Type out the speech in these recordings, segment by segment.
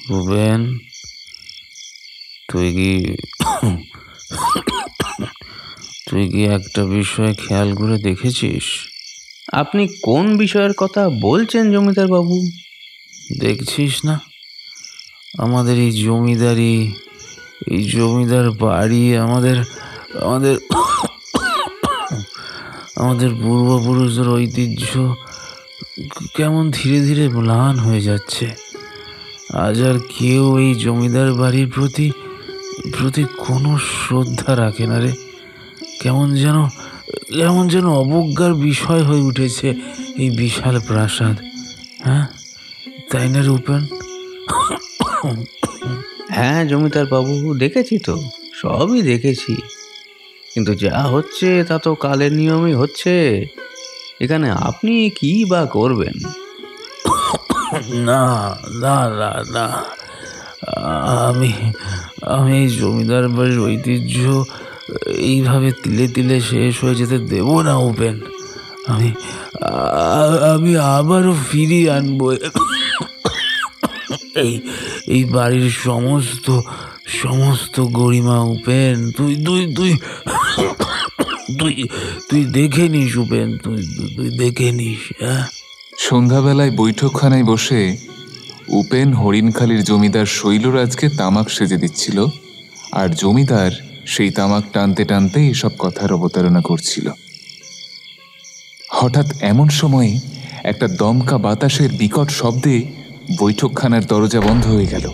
ভূপেন, তুই কি একটা বিষয় খেয়াল করে দেখেছিস? আপনি কোন বিষয়ের কথা বলছেন জমিদার বাবু? দেখছিস না, আমাদের এই জমিদার বাড়ি, আমাদের আমাদের আমাদের পূর্বপুরুষদের ঐতিহ্য কেমন ধীরে ধীরে ম্লান হয়ে যাচ্ছে। আজ আর কেউ এই জমিদার বাড়ির প্রতি কোনো শ্রদ্ধা রাখে না রে। কেমন যেন অবজ্ঞার বিষয় হয়ে উঠেছে এই বিশাল প্রাসাদ। হ্যাঁ, তাই না রূপেন? হ্যাঁ জমিদার বাবু, দেখেছি তো, সবই দেখেছি। কিন্তু যা হচ্ছে তা তো কালের নিয়মই হচ্ছে। এখানে আপনি কি বা করবেন? না না না না, আমি এই জমিদার বাড়ির ঐতিহ্য এইভাবে তিলে তিলে শেষ হয়ে যেতে দেব না উপেন। আমি আবারও ফিরিয়ে আনবো এই বাড়ির সমস্ত গরিমা উপেন। তুই তুই তুই তুই তুই দেখে নিস উপেন, তুই দেখে নিস। হ্যাঁ। সন্ধ্যাবেলায় বৈঠকখানায় বসে উপেন হরিণখালির জমিদার শৈলরাজকে তামাক সেজে দিচ্ছিল, আর জমিদার সেই তামাক টানতে টানতে এসব কথার অবতারণা করছিল। হঠাৎ এমন সময়ে একটা দমকা বাতাসের বিকট শব্দে বৈঠকখানার দরজা বন্ধ হয়ে গেল।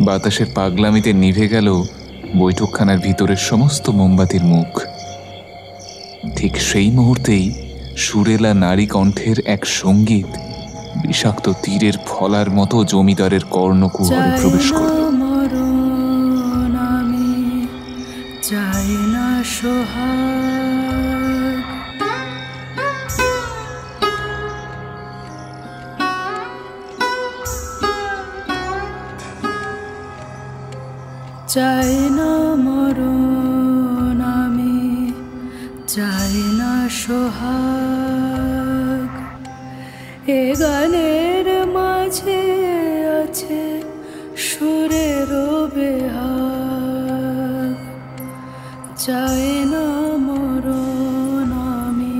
বাতাসের পাগলামিতে নিভে গেল বৈঠকখানার ভিতরের সমস্ত মোমবাতির মুখ। ঠিক সেই মুহূর্তেই সুরেলা নারী কণ্ঠের এক সঙ্গীত বিষাক্ত তীরের ফলার মতো জমিদারের কর্ণকুহরে প্রবেশ করল। চাই না মরণ, আমি চাই না সোহাগ। এ গানের মাঝে আছে সুরের বেহাগ। চাই না মরণ, আমি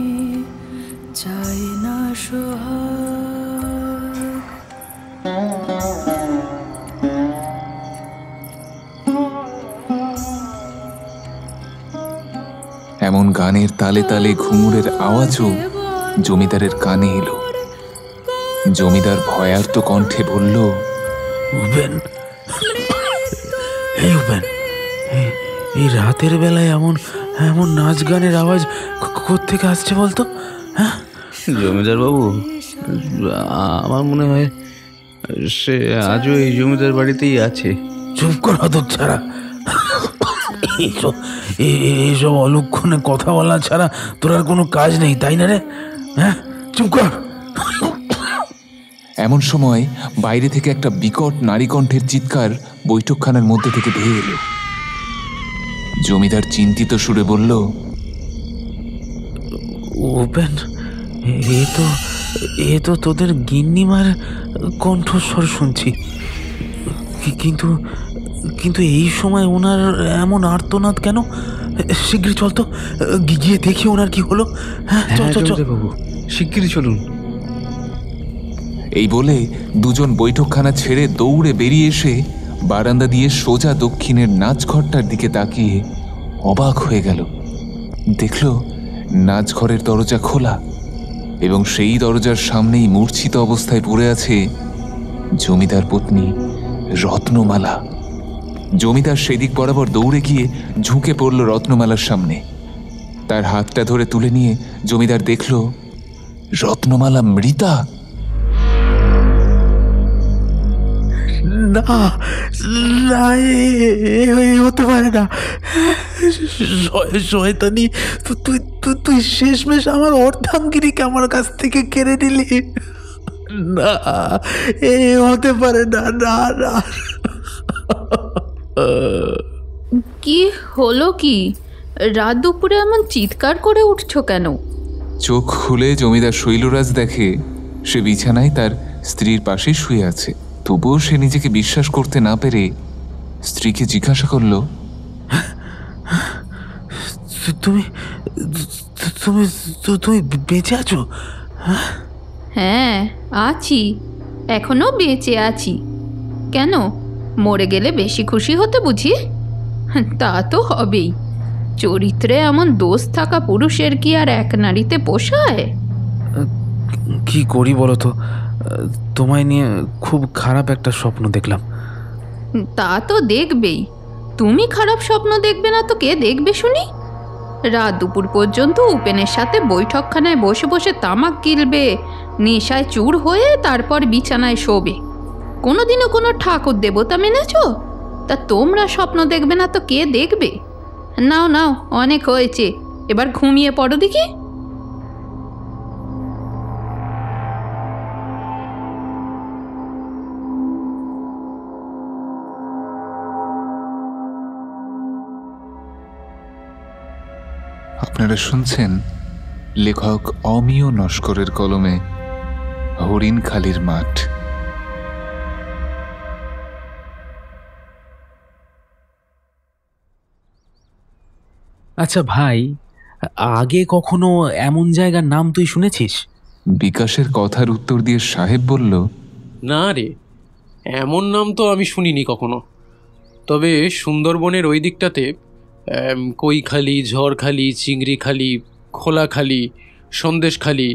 চাই না সোহাগ। এমন গানের তালে তালে ঘুঙুরের আওয়াজও জমিদারের কানে এলো। জমিদার ভয়ার্ত কণ্ঠে বলল, উপেন, এই রাতের বেলায় এমন নাচ গানের আওয়াজ কোত্থেকে আসছে বলতো? হ্যাঁ জমিদার বাবু, আমার মনে হয় সে আজও এই জমিদার বাড়িতেই আছে। চুপ কর হতচ্ছাড়া। এইসব অলক্ষণে কথা বলা ছাড়া তোর আর কোনো কাজ নেই, তাই না রে? হ্যাঁ, চুপ কর। এমন সময় বাইরে থেকে একটা বিকট নারী কণ্ঠের চিৎকার বৈঠকখানার মধ্যে থেকে ভেয়ে এলো। জমিদার চিন্তিত সুরে বলল, উপেন, এ তো তোদের গিন্নিমার কণ্ঠস্বর শুনছি। কিন্তু এই সময় ওনার এমন আর্তনাদ কেন? শীঘ্রই চল তো, গিয়ে দেখি ওনার কি হলো। হ্যাঁ চল বাবু, শিগগিরই চলুন। এই বলে দুজন বৈঠকখানা ছেড়ে দৌড়ে বেরিয়ে এসে বারান্দা দিয়ে সোজা দক্ষিণের নাচঘরটার দিকে তাকিয়ে অবাক হয়ে গেল। দেখল নাচঘরের দরজা খোলা, এবং সেই দরজার সামনেই মূর্ছিত অবস্থায় পড়ে আছে জমিদার পত্নী রত্নমালা। জমিদার সেদিক বরাবর দৌড়ে গিয়ে ঝুঁকে পড়ল রত্নমালার সামনে। তার হাতটা ধরে তুলে নিয়ে জমিদার দেখল রত্নমালা মৃতা। না, হতে পারে না। শয়তানি, তুই শেষমেশ আমার অর্ধাঙ্গিনীকে আমার কাছ থেকে কেড়ে নিলি। না, হতে পারে না। না না। কি হলো? কি রাত দুপুরে এমন চিৎকার করে উঠছো কেন? চোখ খুলে জমিদার শৈলরাজ দেখে সে বিছানায় তার স্ত্রীর পাশে শুয়ে আছে। তবুও সে নিজেকে বিশ্বাস করতে না পেরে স্ত্রীকে জিজ্ঞাসা করল, তুমি তুমি তুমি বেঁচে আছো? হ্যাঁ, আছি, এখনো বেঁচে আছি। কেন, মরে গেলে বেশি খুশি হতে বুঝি? তা তো হবেই। চরিত্রে এমন দোষ থাকা পুরুষের কি আর এক নারীতে পোষায়? কি করি বলো তো, তোমায় নিয়ে খুব খারাপ একটা স্বপ্ন দেখলাম। তা তো দেখবেই। তুমি খারাপ স্বপ্ন দেখবে না তো কে দেখবে শুনি? রাত দুপুর পর্যন্ত উপেনের সাথে বৈঠকখানায় বসে বসে তামাক গিলবে, নেশায় চুর হয়ে তারপর বিছানায় শোবে। কোনোদিনও কোনো ঠাকুর দেবতা মেনেছ? তা তোমরা স্বপ্ন দেখবে না তো কে দেখবে? নাও নাও, অনেক হয়েছে, এবার ঘুমিয়ে পড়ো দেখি। আপনারা শুনছেন লেখক অমিয় নস্করের কলমে হরিণখালির মাঠ। আচ্ছা ভাই, আগে কখনো এমন জায়গার নাম তুই শুনেছিস? বিকাশের কথার উত্তর দিয়ে সাহেব বলল, না রে, এমন নাম তো আমি শুনিনি কখনো। তবে সুন্দরবনের ওই দিকটাতে কৈখালি, ঝড়খালি, চিংড়িখালি, খোলাখালি, সন্দেশখালি,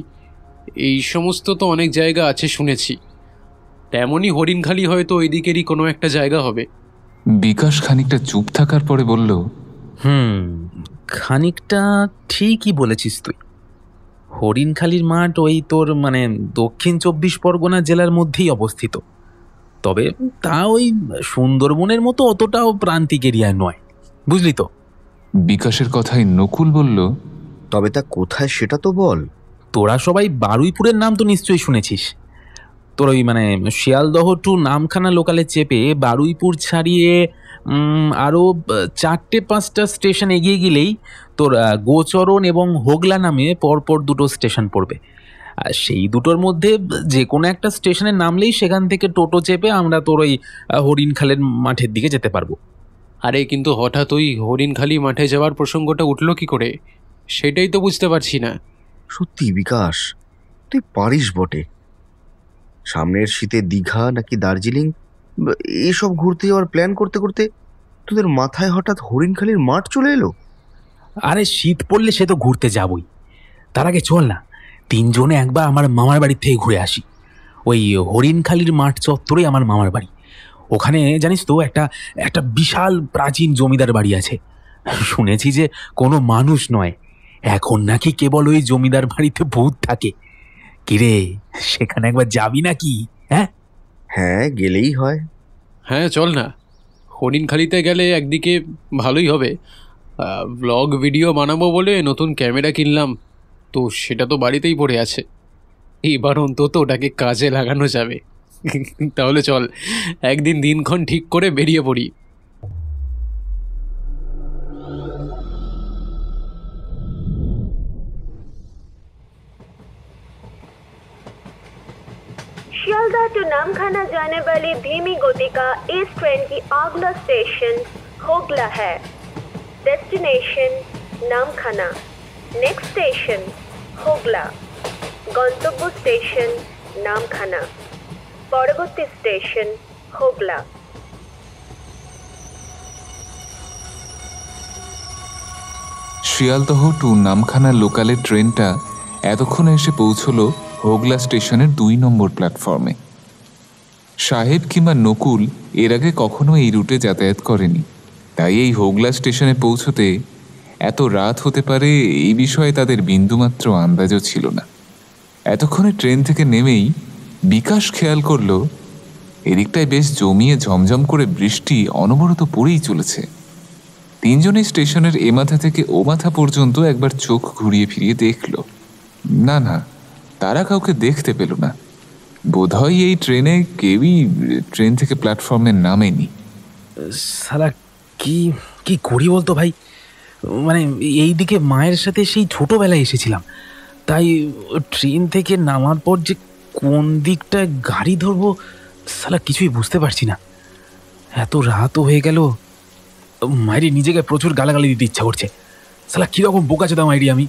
এই সমস্ত তো অনেক জায়গা আছে শুনেছি। তেমনই হরিণখালি হয়তো ওই দিকেরই কোনো একটা জায়গা হবে। বিকাশ খানিকটা চুপ থাকার পরে বলল, খানিকটা ঠিকই বলেছিস তুই। হরিণখালির মাঠ ওই তোর দক্ষিণ 24 পরগনা জেলার মধ্যেই অবস্থিত। তবে তা ওই সুন্দরবনের মতো অতটাও প্রান্তিক এরিয়ায় নয়, বুঝলি তো। বিকাশের কথায় নকুল বলল, তবে তা কোথায় সেটা তো বল। তোরা সবাই বারুইপুরের নাম তো নিশ্চয়ই শুনেছিস। তোর ওই শিয়ালদহ টু নামখানা লোকালে চেপে বারুইপুর ছাড়িয়ে আরও 4-5টা স্টেশন এগিয়ে গেলেই তোর গোচরণ এবং হোগলা নামে পরপর দুটো স্টেশন পড়বে। আর সেই দুটোর মধ্যে যে কোনো একটা স্টেশনে নামলেই সেখান থেকে টোটো চেপে আমরা তোর ওই হরিণখালের মাঠের দিকে যেতে পারবো। আরে কিন্তু হঠাৎ ওই হরিণখালি মাঠে যাওয়ার প্রসঙ্গটা উঠলো কি করে, সেটাই তো বুঝতে পারছি না। সত্যি বিকাশ, তুই পারিস বটে। সামনের শীতে দীঘা নাকি দার্জিলিং এসব ঘুরতে যাওয়ার প্ল্যান করতে করতে তোদের মাথায় হঠাৎ হরিণখালির মাঠ চলে এলো। আরে শীত পড়লে সে তো ঘুরতে যাবই, তার আগে চল না 3 জনে একবার আমার মামার বাড়ির থেকে ঘুরে আসি। ওই হরিণখালির মাঠ চত্বরে আমার মামার বাড়ি। ওখানে জানিস তো একটা বিশাল প্রাচীন জমিদার বাড়ি আছে। শুনেছি যে কোনো মানুষ নয়, এখন নাকি কেবল ওই জমিদার বাড়িতে ভূত থাকে। কিরে, সেখানে একবার যাবি নাকি? হ্যাঁ, গেলেই হয়। হ্যাঁ চল না, হরিণখালিতে গেলে একদিকে ভালোই হবে। ব্লগ ভিডিও বানাবো বলে নতুন ক্যামেরা কিনলাম, তো সেটা তো বাড়িতেই পড়ে আছে। এইবার অন্তত ওটাকে কাজে লাগানো যাবে। তাহলে চল একদিন দিনক্ষণ ঠিক করে বেরিয়ে পড়ি। शियालदा टू नामखाना जाने वाली धीमी गति का इस ट्रेन की अगला स्टेशन होगला है। डेस्टिनेशन नामखाना, नेक्स्ट स्टेशन होगला, गंतव्य स्टेशन नामखाना, পরবর্তী স্টেশন হোগলা। শিয়ালদহ টু নামখানা লোকালের ট্রেনটা এতক্ষণে এসে পৌঁছলো হোগলা স্টেশনের 2 নম্বর প্ল্যাটফর্মে। সাহেব কিংবা নকুল এর আগে কখনো এই রুটে যাতায়াত করেনি, তাই এই হোগলা স্টেশনে পৌঁছতে এত রাত হতে পারে এই বিষয়ে তাদের বিন্দুমাত্র আন্দাজও ছিল না। এতক্ষণে ট্রেন থেকে নেমেই বিকাশ খেয়াল করল এদিকটায় বেশ জমিয়ে ঝমঝম করে বৃষ্টি অনবরত পড়েই চলেছে। 3 জনে স্টেশনের এ মাথা থেকে ও মাথা পর্যন্ত একবার চোখ ঘুরিয়ে ফিরিয়ে দেখল, না না, তারা কাউকে দেখতে পেল না। বোধহয় এই ট্রেনে কেউই ট্রেন থেকে প্ল্যাটফর্মে নামেনি। সালা কি করি বলতো ভাই, এই দিকে মায়ের সাথে সেই ছোটবেলায় এসেছিলাম, তাই ট্রেন থেকে নামার পর যে কোন দিকটায় গাড়ি ধরবো শালা কিছুই বুঝতে পারছি না, এত রাতও হয়ে গেল। মায়েরি নিজেকে প্রচুর গালাগালি দিতে ইচ্ছা করছে। শালা কিরকম বোকা চোদা মায়েরি, আমি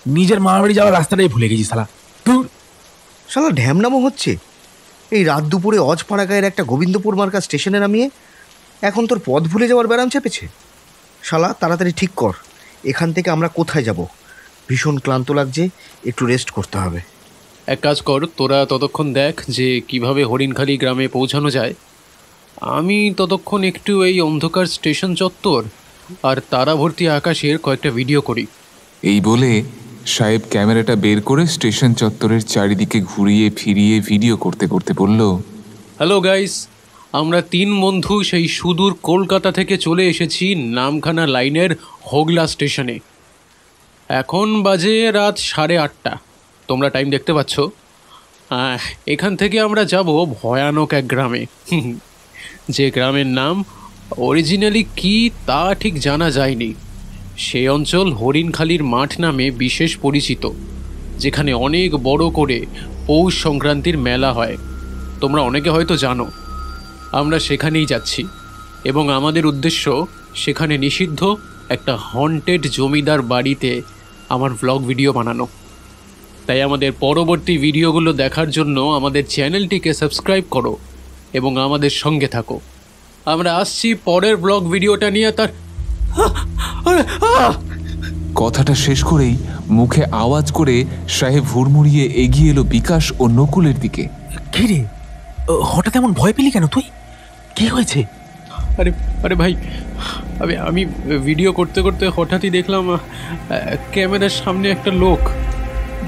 নিজের মামার বাড়ি যাওয়ার রাস্তাটাই ভুলে গেছি শালা। ধুর। শালা ঢ্যামনামো হচ্ছে। এই রাত দুপুরে অজপাড়া গায়ের একটা গোবিন্দপুর মার্কা স্টেশনে নামিয়ে এখন তোর পথ ভুলে যাওয়ার ব্যারাম চেপেছে। শালা তাড়াতাড়ি ঠিক কর, এখান থেকে আমরা কোথায় যাব? ভীষণ ক্লান্ত লাগছে, একটু রেস্ট করতে হবে। এক কাজ কর, তোরা ততক্ষণ দেখ যে কিভাবে হরিণখালি গ্রামে পৌঁছানো যায়। আমি ততক্ষণ একটু এই অন্ধকার স্টেশন চত্বর আর তারা ভর্তি আকাশের কয়েকটা ভিডিও করি। এই বলে সাহেব ক্যামেরাটা বের করে স্টেশন চত্বরের চারিদিকে ঘুরিয়ে ফিরিয়ে ভিডিও করতে করতে বলল, হ্যালো গাইস, আমরা 3 বন্ধু সেই সুদূর কলকাতা থেকে চলে এসেছি নামখানা লাইনের হোগলা স্টেশনে। এখন বাজে রাত 8:30। তোমরা টাইম দেখতে পাচ্ছ। এখান থেকে আমরা যাব ভয়ানক এক গ্রামে, যে গ্রামের নাম অরিজিনালি কি তা ঠিক জানা যায়নি। সেই অঞ্চল হরিণখালির মাঠ নামে বিশেষ পরিচিত, যেখানে অনেক বড় করে পৌষ সংক্রান্তির মেলা হয়। তোমরা অনেকে হয়তো জানো। আমরা সেখানেই যাচ্ছি এবং আমাদের উদ্দেশ্য সেখানে নিষিদ্ধ একটা হন্টেড জমিদার বাড়িতে আমার ব্লগ ভিডিও বানানো। তাই আমাদের পরবর্তী ভিডিওগুলো দেখার জন্য আমাদের চ্যানেলটিকে সাবস্ক্রাইব করো এবং আমাদের সঙ্গে থাকো। আমরা আসছি পরের ব্লগ ভিডিওটা নিয়ে। তার কথাটা শেষ করেই মুখে আওয়াজ করে সাহেব হুড়মুড়িয়ে এগিয়ে এলো বিকাশ ও নকুলের দিকে। কি রে, হঠাৎ এমন ভয় পেলি কেন তুই? কি হয়েছে? আরে আরে ভাই, আমি ভিডিও করতে করতে হঠাৎই দেখলাম ক্যামেরার সামনে একটা লোক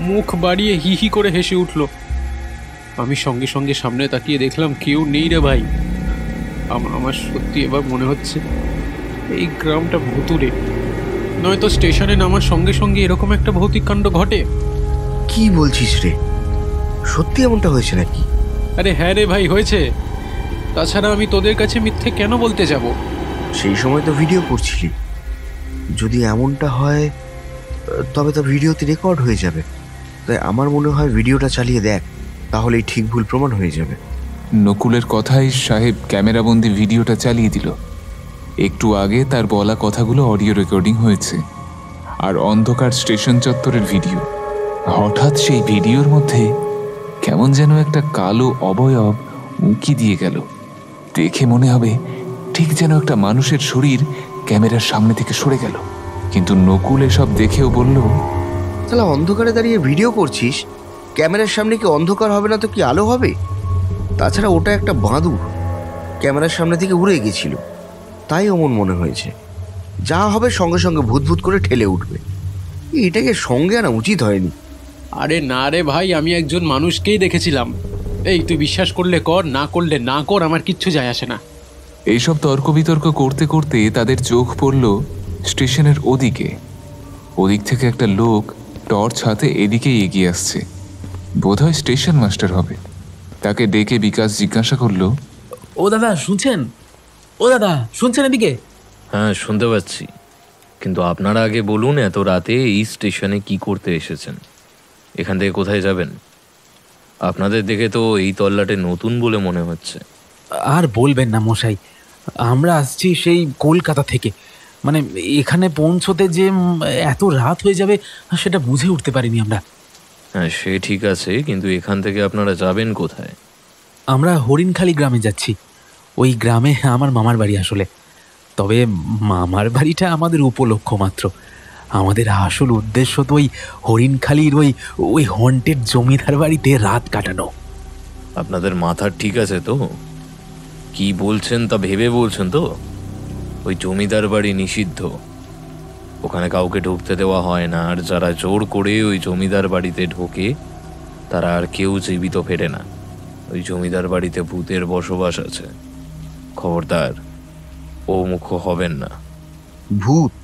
মুখ বাড়িয়ে হি হি করে হেসে উঠল। আমি সঙ্গে সঙ্গে সামনে তাকিয়ে দেখলাম কেউ নেই রে ভাই। আমার সত্যি এবার মনে হচ্ছে এই গ্রামটা ভুতুরে, নয়তো স্টেশনে নামার সঙ্গে সঙ্গে এরকম একটা ভৌতিক কাণ্ড ঘটে। কি বলছিস রে, সত্যি এমনটা হয়েছে নাকি? আরে হ্যাঁ রে ভাই, হয়েছে। তাছাড়া আমি তোদের কাছে মিথ্যে কেন বলতে যাব? সেই সময় তো ভিডিও করছিলি। যদি এমনটা হয় তবে তো ভিডিওতে রেকর্ড হয়ে যাবে। তাই আমার মনে হয় ভিডিওটা চালিয়ে দেখ, তাহলেই ঠিক ভুল প্রমাণ হয়ে যাবে। নকুলের কথাই সাহেব ক্যামেরাবন্দি ভিডিওটা চালিয়ে দিল। একটু আগে তার বলা কথাগুলো অডিও রেকর্ডিং হয়েছে, আর অন্ধকার স্টেশন চত্বরের ভিডিও। হঠাৎ সেই ভিডিওর মধ্যে কেমন যেন একটা কালো অবয়ব উঁকি দিয়ে গেল। দেখে মনে হবে ঠিক যেন একটা মানুষের শরীর ক্যামেরার সামনে থেকে সরে গেল। কিন্তু নকুল এসব দেখেও বলল, তাহলে অন্ধকারে দাঁড়িয়ে ভিডিও করছিস, ক্যামেরার সামনে কি অন্ধকার হবে না তো কি আলো হবে? তাছাড়া ওটা একটা বাঁদুর ক্যামেরার সামনে থেকে উড়ে গেছিল, তাই অমন মনে হয়েছে। যা হবে সঙ্গে সঙ্গে ভূত ভূত করে ঠেলে উঠবে। এটাকে সঙ্গে আনা উচিত হয়নি। আরে না রে ভাই, আমি একজন মানুষকেই দেখেছিলাম। এই তুই বিশ্বাস করলে কর, না করলে না কর, আমার কিচ্ছু যায় আসে না। এইসব তর্ক বিতর্ক করতে করতে তাদের চোখ পড়ল স্টেশনের ওদিকে। ওদিক থেকে একটা লোক টর্চ হাতে এদিকেই এগিয়ে আসছে। বোধহয় স্টেশন মাস্টার হবে। তাকে ডেকে বিকাশ জিজ্ঞাসা করলো, ও দাদা শুনছেন? ও দাদা শুনছেন এদিকে? হ্যাঁ, শুনতে পাচ্ছি, কিন্তু আপনারা আগে বলুন এত রাতে এই স্টেশনে কি করতে এসেছেন? এখান থেকে কোথায় যাবেন? আপনাদের দেখে তো এই তল্লাটে নতুন বলে মনে হচ্ছে। আর বলবেন না মশাই, আমরা আসছি সেই কলকাতা থেকে। মানে এখানে পৌঁছতে যে এত রাত হয়ে যাবে সেটা বুঝে উঠতে পারিনি আমরা। হ্যাঁ, সে ঠিক আছে, কিন্তু এখান থেকে আপনারা যাবেন কোথায়? আমরা হরিণখালি গ্রামে যাচ্ছি। ওই গ্রামে আমার মামার বাড়ি আসলে। তবে মামার বাড়িটা আমাদের উপলক্ষ মাত্র। আমাদের আসল উদ্দেশ্য তো ওই হরিণখালির ওই হন্টেড জমিদার বাড়িতে রাত কাটানো। আপনাদের মাথার ঠিক আছে তো? কি বলছেন তা ভেবে বলছেন তো? ওই জমিদার বাড়ি নিষিদ্ধ, ওখানে কাউকে ঢুকতে দেওয়া হয় না। আর যারা জোর করে ওই জমিদার বাড়িতে ঢোকে তারা আর কেউ জীবিত ফেরে না। ওই জমিদার বাড়িতে ভূতের বসবাস আছে। খবরদার ও মুখ হবেন না। ভূত?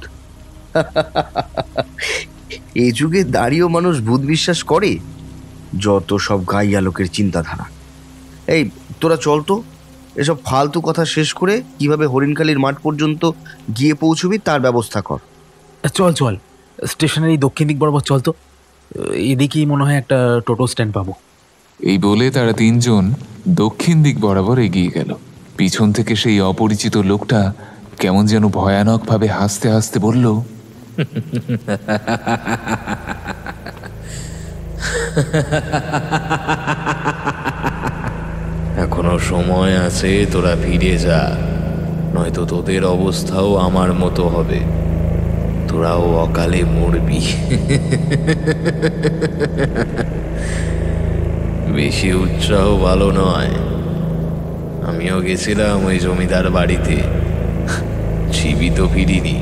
এই যুগে দাঁড়িয়েও মানুষ ভূত বিশ্বাস করে? যত সব গাইয়া লোকের চিন্তাধারা। এই তোরা চল তো, এসব ফালতু কথা শেষ করে কিভাবে হরিণখালির মাঠ পর্যন্ত গিয়ে পৌঁছবি তার ব্যবস্থা কর। চল চল, স্টেশনের এই দক্ষিণ দিক বরাবর চল তো। এদিকেই মনে হয় একটা টোটো স্ট্যান্ড পাবো। এই বলে তারা তিনজন দক্ষিণ দিক বরাবর এগিয়ে গেল। পিছন থেকে সেই অপরিচিত লোকটা কেমন যেন ভয়ানকভাবে হাসতে হাসতে বলল, এখনো সময় আছে, তোরা ফিরে যা, নয়তো তোদের অবস্থাও আমার মতো হবে, তোরাও অকালে মরবি। বেশি উৎসাহ ভালো নয়। আমিও গেছিলাম ওই জমিদার বাড়িতে, জীবিত ফিরিনি।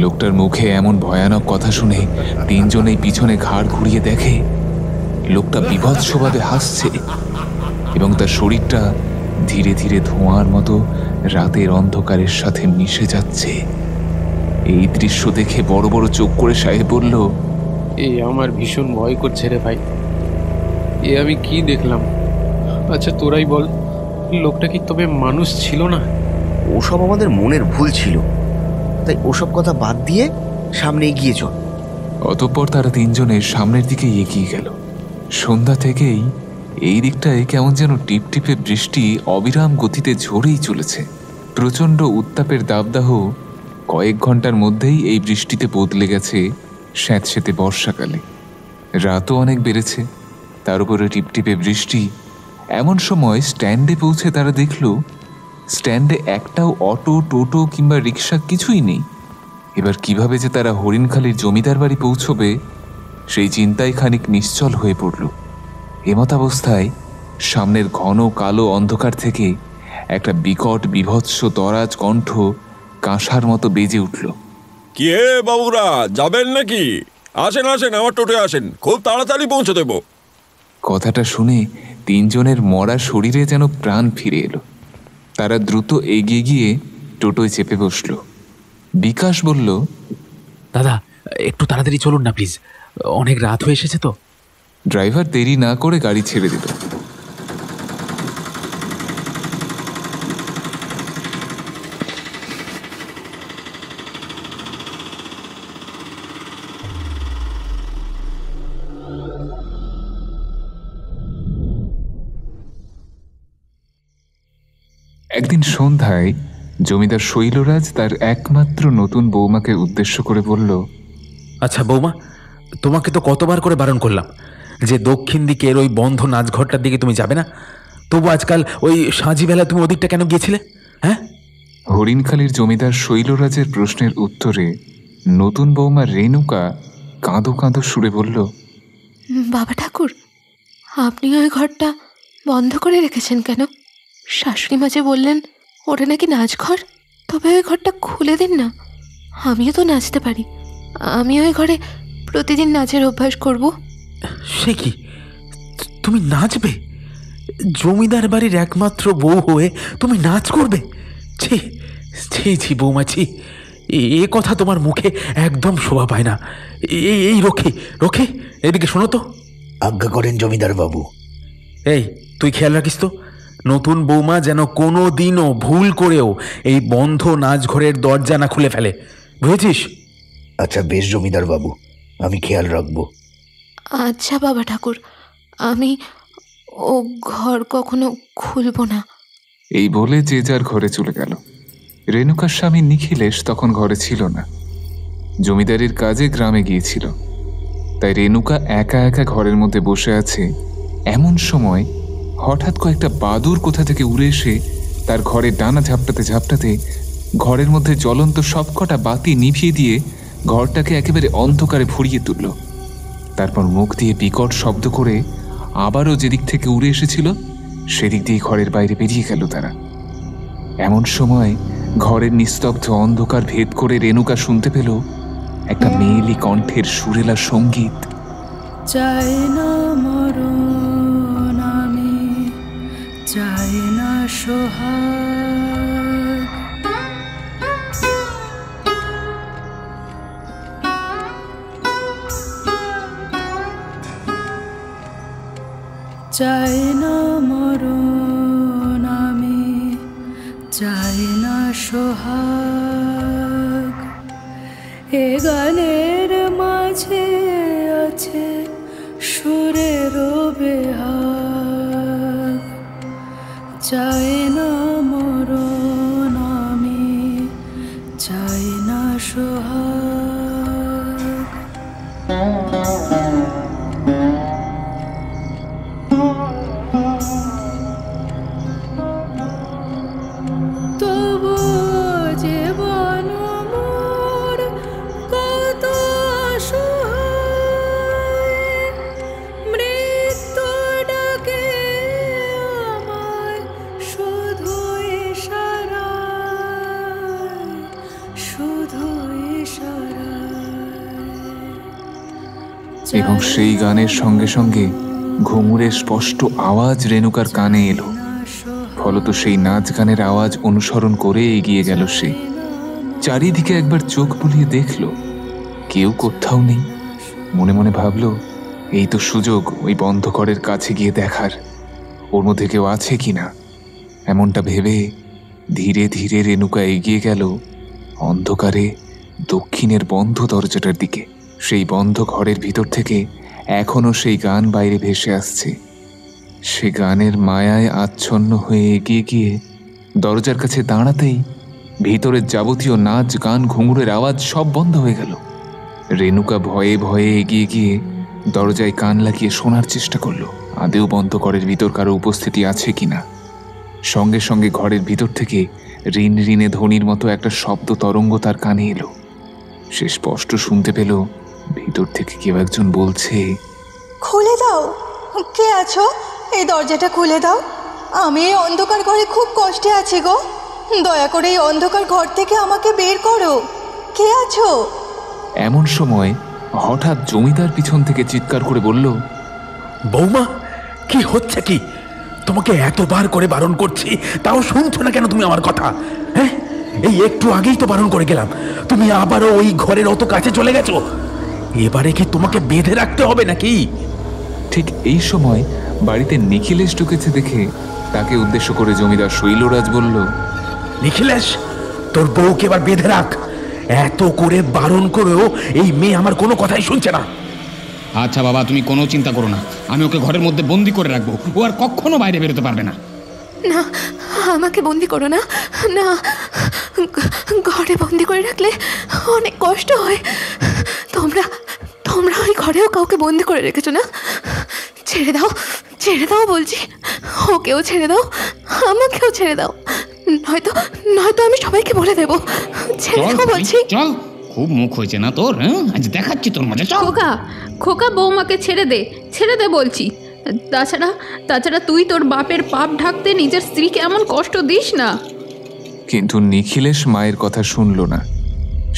লোকটার মুখে এমন ভয়ানক কথা শুনে তিনজনেই পিছনে ঘাড় ঘুরিয়ে দেখে লোকটা বীভৎসভাবে হাসছে এবং তার শরীরটা ধীরে ধীরে ধোঁয়ার মতো রাতের অন্ধকারের সাথে মিশে যাচ্ছে। এই দৃশ্য দেখে বড় বড় চোখ করে সাহেব বলল, আমার ভীষণ ভয় করছে রে ভাই, আমি কি দেখলাম? আচ্ছা তোরাই বল, লোকটা কি তবে মানুষ ছিল না? ওসব আমাদের মনের ভুল ছিল, তাই ওসব কথা বাদ দিয়ে সামনে এগিয়ে চল। অতঃপর তারা তিনজনের সামনের দিকে এগিয়ে গেল। সন্ধ্যা থেকেই এই দিকটায় কেমন যেন টিপটিপে বৃষ্টি অবিরাম গতিতে ঝরেই চলেছে। প্রচণ্ড উত্তাপের দাবদাহ কয়েক ঘন্টার মধ্যেই এই বৃষ্টিতে বদলে গেছে স্যাঁতস্যাঁতে বর্ষাকালে। রাতও অনেক বেড়েছে, তার উপরে টিপটিপে বৃষ্টি। এমন সময় স্ট্যান্ডে পৌঁছে তারা দেখল স্ট্যান্ডে একটাও অটো, টোটো কিংবা রিক্সা কিছুই নেই। এবার কিভাবে যে তারা হরিণখালির জমিদার বাড়ি পৌঁছবে সেই চিন্তায় খানিক নিশ্চল হয়ে পড়ল। এমতাবস্থায় সামনের ঘন কালো অন্ধকার থেকে একটা বিকট বিভৎস দরাজ কণ্ঠ কাঁসার মতো বেজে উঠল। কি হে বাবুরা, যাবেন নাকি? আসেন আসেন, আমার টোটোয় আসেন, খুব তাড়াতাড়ি পৌঁছে দেব। কথাটা শুনে তিনজনের মরা শরীরে যেন প্রাণ ফিরে এলো। তারা দ্রুত এগিয়ে গিয়ে টোটোয় চেপে বসল। বিকাশ বলল, দাদা একটু তাড়াতাড়ি চলুন না প্লিজ, অনেক রাত হয়ে এসেছে তো। ড্রাইভার দেরি না করে গাড়ি ছেড়ে দিল। একদিন সন্ধ্যায় জমিদার শৈলরাজ তার একমাত্র নতুন বৌমাকে উদ্দেশ্য করে বলল, আচ্ছা বৌমা, তোমাকে তো কতবার করে বারণ করলাম যে দক্ষিণ দিকের ওই বন্ধ নাচঘরটার দিকে তুমি যাবে না, তবু আজকাল ওই সাঁঝিবেলা তুমি ওদিকটা কেন গিয়েছিলে? হ্যাঁ? হরিণখালির জমিদার শৈলরাজের প্রশ্নের উত্তরে নতুন বৌমা রেণুকা কাঁদো কাঁদো সুরে বলল, বাবা ঠাকুর, আপনি ওই ঘরটা বন্ধ করে রেখেছেন কেন? শাশুড়ি মা যে বললেন ওটা নাকি নাচঘর, তবে ওই ঘরটা খুলে দিন না, আমিও তো নাচতে পারি। আমি ওই ঘরে প্রতিদিন নাচের অভ্যাস করব। সে কি, তুমি নাচবে? জমিদার বাড়ির একমাত্র বউ হয়ে তুমি নাচ করবে? ছি ছি ছি বৌমা, ছি, এ কথা তোমার মুখে একদম শোভা পায় না। এই রক্ষী, রক্ষী, এদিকে শোনো তো। আজ্ঞা করেন জমিদার বাবু। এই তুই খেয়াল রাখিস তো নতুন বৌমা যেন কোনো দিনও ভুল করেও এই বন্ধ নাচঘরের দরজা না খুলে ফেলে, বুঝেছিস? আচ্ছা বেশ জমিদার বাবু, আমি খেয়াল রাখবো। আচ্ছা বাবা ঠাকুর, আমি ও ঘর কখনো খুলব না। এই বলে যে যার ঘরে চলে গেল। রেণুকার স্বামী নিখিলেশ তখন ঘরে ছিল না, জমিদারির কাজে গ্রামে গিয়েছিল। তাই রেণুকা একা একা ঘরের মধ্যে বসে আছে। এমন সময় হঠাৎ কয়েকটা বাদুড় কোথা থেকে উড়ে এসে তার ঘরে ডানা ঝাপটাতে ঝাপটাতে ঘরের মধ্যে জ্বলন্ত সবকটা বাতি নিভিয়ে দিয়ে ঘরটাকে একেবারে অন্ধকারে ভরিয়ে তুলল। তারপর মুখ দিয়ে বিকট শব্দ করে আবারও যেদিক থেকে উড়ে এসেছিল সেদিক দিয়ে ঘরের বাইরে বেরিয়ে গেল তারা। এমন সময় ঘরের নিস্তব্ধ অন্ধকার ভেদ করে রেণুকা শুনতে পেল একটা মেয়েলি কণ্ঠের সুরেলা সঙ্গীত। চাই না মরণ, আমি চাই না সোহাগ, চাই না মরণ, আমি চাই না সোহাগ। এ গানের মাঝে আছে সুরের বেহাগ, চাই না মরণ আমি, চাই না সোহাগ। তবু জীবন মোর কত অসহায়, মৃত্যু ডাকে আমায় শুধু ইশারায়, শুধু ইশারায়। এবং সেই গানের সঙ্গে সঙ্গে ঘুঙুরের স্পষ্ট আওয়াজ রেণুকার কানে এলো। ফলত সেই নাচ গানের আওয়াজ অনুসরণ করে এগিয়ে গেল সে। চারিদিকে একবার চোখ বুলিয়ে দেখল, কেউ কোথাও নেই। মনে মনে ভাবল, এই তো সুযোগ ওই বন্ধ ঘরের কাছে গিয়ে দেখার, ওর মধ্যে কেউ আছে কিনা। এমনটা ভেবে ধীরে ধীরে রেণুকা এগিয়ে গেল অন্ধকারে দক্ষিণের বন্ধ দরজাটার দিকে। সেই বন্ধ ঘরের ভিতর থেকে এখনো সেই গান বাইরে ভেসে আসছে। সে গানের মায়ায় আচ্ছন্ন হয়ে এগিয়ে গিয়ে দরজার কাছে দাঁড়াতেই ভিতরের যাবতীয় নাচ গান ঘুঙুরের আওয়াজ সব বন্ধ হয়ে গেল। রেণুকা ভয়ে ভয়ে এগিয়ে গিয়ে দরজায় কান লাগিয়ে শোনার চেষ্টা করলো, আদেও বন্ধ ঘরের ভিতর কারো উপস্থিতি আছে কিনা। সঙ্গে সঙ্গে ঘরের ভিতর থেকে ঋণ ঋণে ধ্বনির মতো একটা শব্দ তরঙ্গ তার কানে এলো। সে স্পষ্ট শুনতে পেল ভিতর থেকে কেউ একজন বলছে, খুলে দাও, কে আছো? এই দরজাটা খুলে দাও, আমি এই অন্ধকার ঘরে খুব কষ্টে আছি গো, দয়া করে এই অন্ধকার ঘর থেকে আমাকে বের করো, কে আছো? এমন সময় হঠাৎ জমিদার পিছন থেকে চিৎকার করে বলল, বৌমা, কি হচ্ছে কি? তোমাকে এতবার করে বারণ করছি, তাও শুনছো না কেন তুমি আমার কথা? হ্যাঁ, এই একটু আগেই তো বারণ করে গেলাম, তুমি আবারও ওই ঘরের অত কাছে চলে গেছো। এবারে কি তোমাকে বেঁধে রাখতে হবে নাকি? ঠিক এই সময় বাড়িতে নিখিলেশ ঢুকেছে দেখে তাকে উদ্দেশ্য করে জমিদার শৈলরাজ বলল, নিখিলেশ, তোর বউকে এবার বেঁধে রাখ। এত করে বারণ করেও এই মেয়ে আমার কোনো কথাই শুনছে না। আচ্ছা বাবা, তুমি কোনো চিন্তা করো না, আমি ওকে ঘরের মধ্যে বন্দি করে রাখবো, ও আর কখনো বাইরে বেরোতে পারবে না। না, আমাকে বন্দি করো না, না, ঘরে বন্দি করে রাখলে অনেক কষ্ট হয়। তোমরা তোমরা ওই ঘরেও কাউকে বন্দি করে রেখেছো না? ছেড়ে দাও, ছেড়ে দাও বলছি, ওকেও ছেড়ে দাও, আমাকেও ছেড়ে দাও, নয়তো নয়তো আমি সবাইকে বলে দেবো। ছেড়ে দাও বলছি। চল, খুব মুখ হয়েছে না তোর, হ্যাঁ, আজ দেখাচ্ছি তোর মজা। চল। খোকা, খোকা, বৌমাকে ছেড়ে দে, ছেড়ে দে বলছি। তাছাড়া তুই তোর বাপের পাপ ঢাকতে নিজের স্ত্রীকে এমন কষ্ট দিস না। কিন্তু নিখিলেশ মায়ের কথা শুনল না।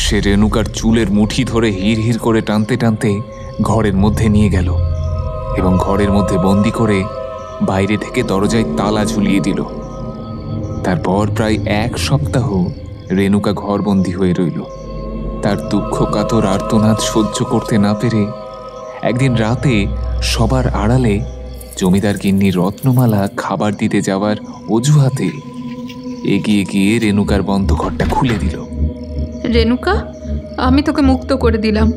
সে রেণুকার চুলের মুঠি ধরে হির হির করে টানতে টানতে ঘরের মধ্যে নিয়ে গেল এবং ঘরের মধ্যে বন্দি করে বাইরে থেকে দরজায় তালা ঝুলিয়ে দিল। তারপর প্রায় 1 সপ্তাহ রেণুকা ঘরবন্দি হয়ে রইল। তার দুঃখ কাতর আর্তনাদ সহ্য করতে না পেরে একদিন রাতে সবার আড়ালে জমিদার গিন্নি রত্নমালা খাবার দিতে যাওয়ার অজুহাতে এগিয়ে গিয়ে রেণুকার বন্ধ ঘরটা খুলে দিল। রেণুকা, আমি তোকে মুক্ত করে দিলাম,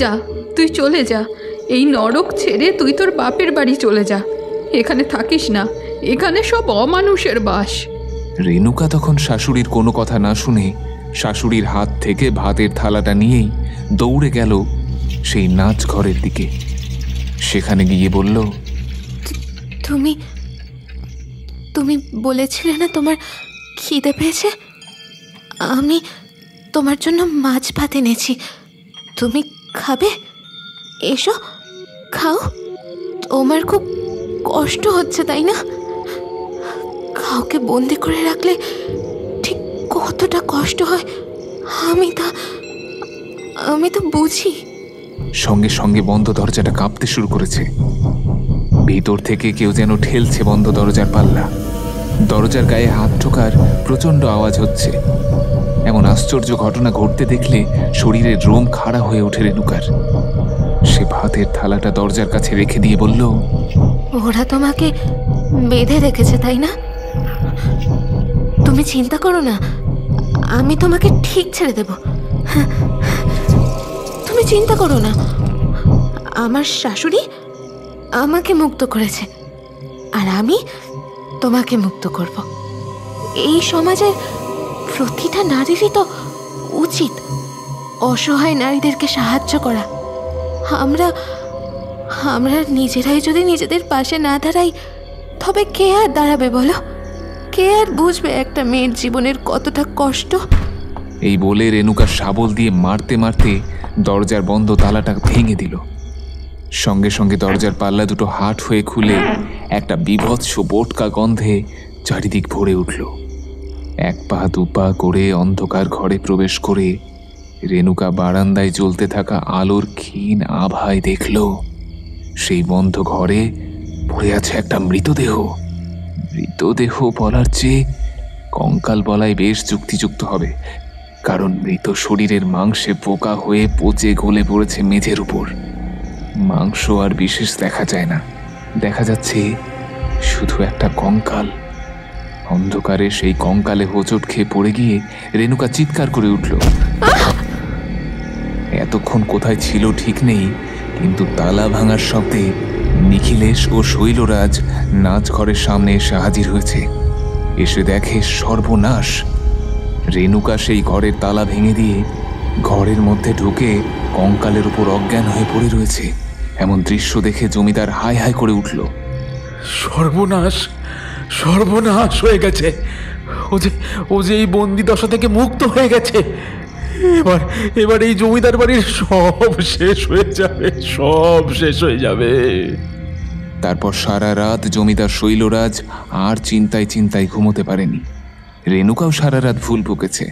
যা, তুই চলে যা। এই নরক ছেড়ে তুই তোর বাপের বাড়ি চলে যা, এখানে থাকিস না, এখানে সব অমানুষের বাস। রেণুকা তখন শাশুড়ির কোনো কথা না শুনে শাশুড়ির হাত থেকে ভাতের থালাটা নিয়েই দৌড়ে গেল সেই নাচ ঘরের দিকে। সেখানে গিয়ে বলল, তুমি তুমি বলেছিলে না তোমার খিদে পেয়েছে? আমি তোমার জন্য মাছ ভাত এনেছি, তুমি খাবে? এসো, খাও। তোমার খুব কষ্ট হচ্ছে তাই না? কাউকে বন্দি করে রাখলে ঠিক কতটা কষ্ট হয় আমি তো বুঝি। সঙ্গে সঙ্গে বন্ধ দরজাটা কাঁপতে শুরু করেছে। ভিতর থেকে কেউ যেন ঠেলছে বন্ধ দরজার পাল্লা। দরজার গায়ে হাত ঠোকার প্রচণ্ড আওয়াজ হচ্ছে। এমন আশ্চর্য ঘটনা ঘটতে দেখলে শরীরের রোম খাড়া হয়ে ওঠে রেণুকার। সে ভাতের থালাটা দরজার কাছে রেখে দিয়ে বলল, ওরা তোমাকে বেঁধে রেখেছে তাই না? তুমি চিন্তা করো না, আমি তোমাকে ঠিক ছেড়ে দেব। তুমি চিন্তা করো না, আমার শাশুড়ি আমাকে মুক্ত করেছে, আর তোমাকে মুক্ত করব। এই সমাজের প্রতিটা নারীরই তো উচিত অসহায় নারীদেরকে সাহায্য করা। আমরা আমরা নিজেরাই যদি নিজেদের পাশে না দাঁড়াই তবে কে আর দাঁড়াবে বলো? কে আর বুঝবে একটা মেয়ের জীবনের কতটা কষ্ট? এই বলে রেণুকা শাবল দিয়ে মারতে মারতে দরজার বন্ধ তালাটা ভেঙে দিল। সঙ্গে সঙ্গে দরজার পাল্লা দুটো হাট হয়ে খুলে একটা বিভৎস বোটকা গন্ধে চারিদিক ভরে উঠল। এক পা দুপা করে অন্ধকার ঘরে প্রবেশ করে রেণুকা বারান্দায় জ্বলতে থাকা আলোর ক্ষীণ আভায় দেখল সেই বন্ধ ঘরে পড়ে আছে একটা মৃতদেহ। মৃতদেহ বলার চেয়ে কঙ্কাল বলাই বেশ যুক্তিযুক্ত হবে, কারণ মৃত শরীরের মাংসে পোকা হয়ে পচে গলে পড়েছে মেঝের উপর। মাংস আর বিশেষ দেখা যায় না, দেখা যাচ্ছে শুধু একটা কঙ্কাল। অন্ধকারে সেই কঙ্কালে হোঁচট খেয়ে পড়ে গিয়ে রেণুকা চিৎকার করে উঠল। এতক্ষণ কোথায় ছিল ঠিক নেই, কিন্তু তালা ভাঙার শব্দে নিখিলেশ ও শৈলরাজ নাচঘরের সামনে এসে হাজির হয়েছে। এসে দেখে সর্বনাশ। রেণুকা সেই ঘরের তালা ভেঙে দিয়ে ঘরের মধ্যে ঢুকে কঙ্কালের উপর অজ্ঞান হয়ে পড়ে রয়েছে। এমন দৃশ্য দেখে জমিদার হাই হাই করে উঠল। সর্বনাশ, সর্বনাশ হয়ে গেছে। ও যে এই বন্দি দশা থেকে মুক্ত হয়ে গেছে। এবার এই জমিদার বাড়ির সব শেষ হয়ে যাবে, সব শেষ হয়ে যাবে। তারপর সারা রাত জমিদার শৈলরাজ আর চিন্তায় চিন্তায় ঘুমোতে পারেনি। রেণুকাও সারা রাত ভুল বকেছে,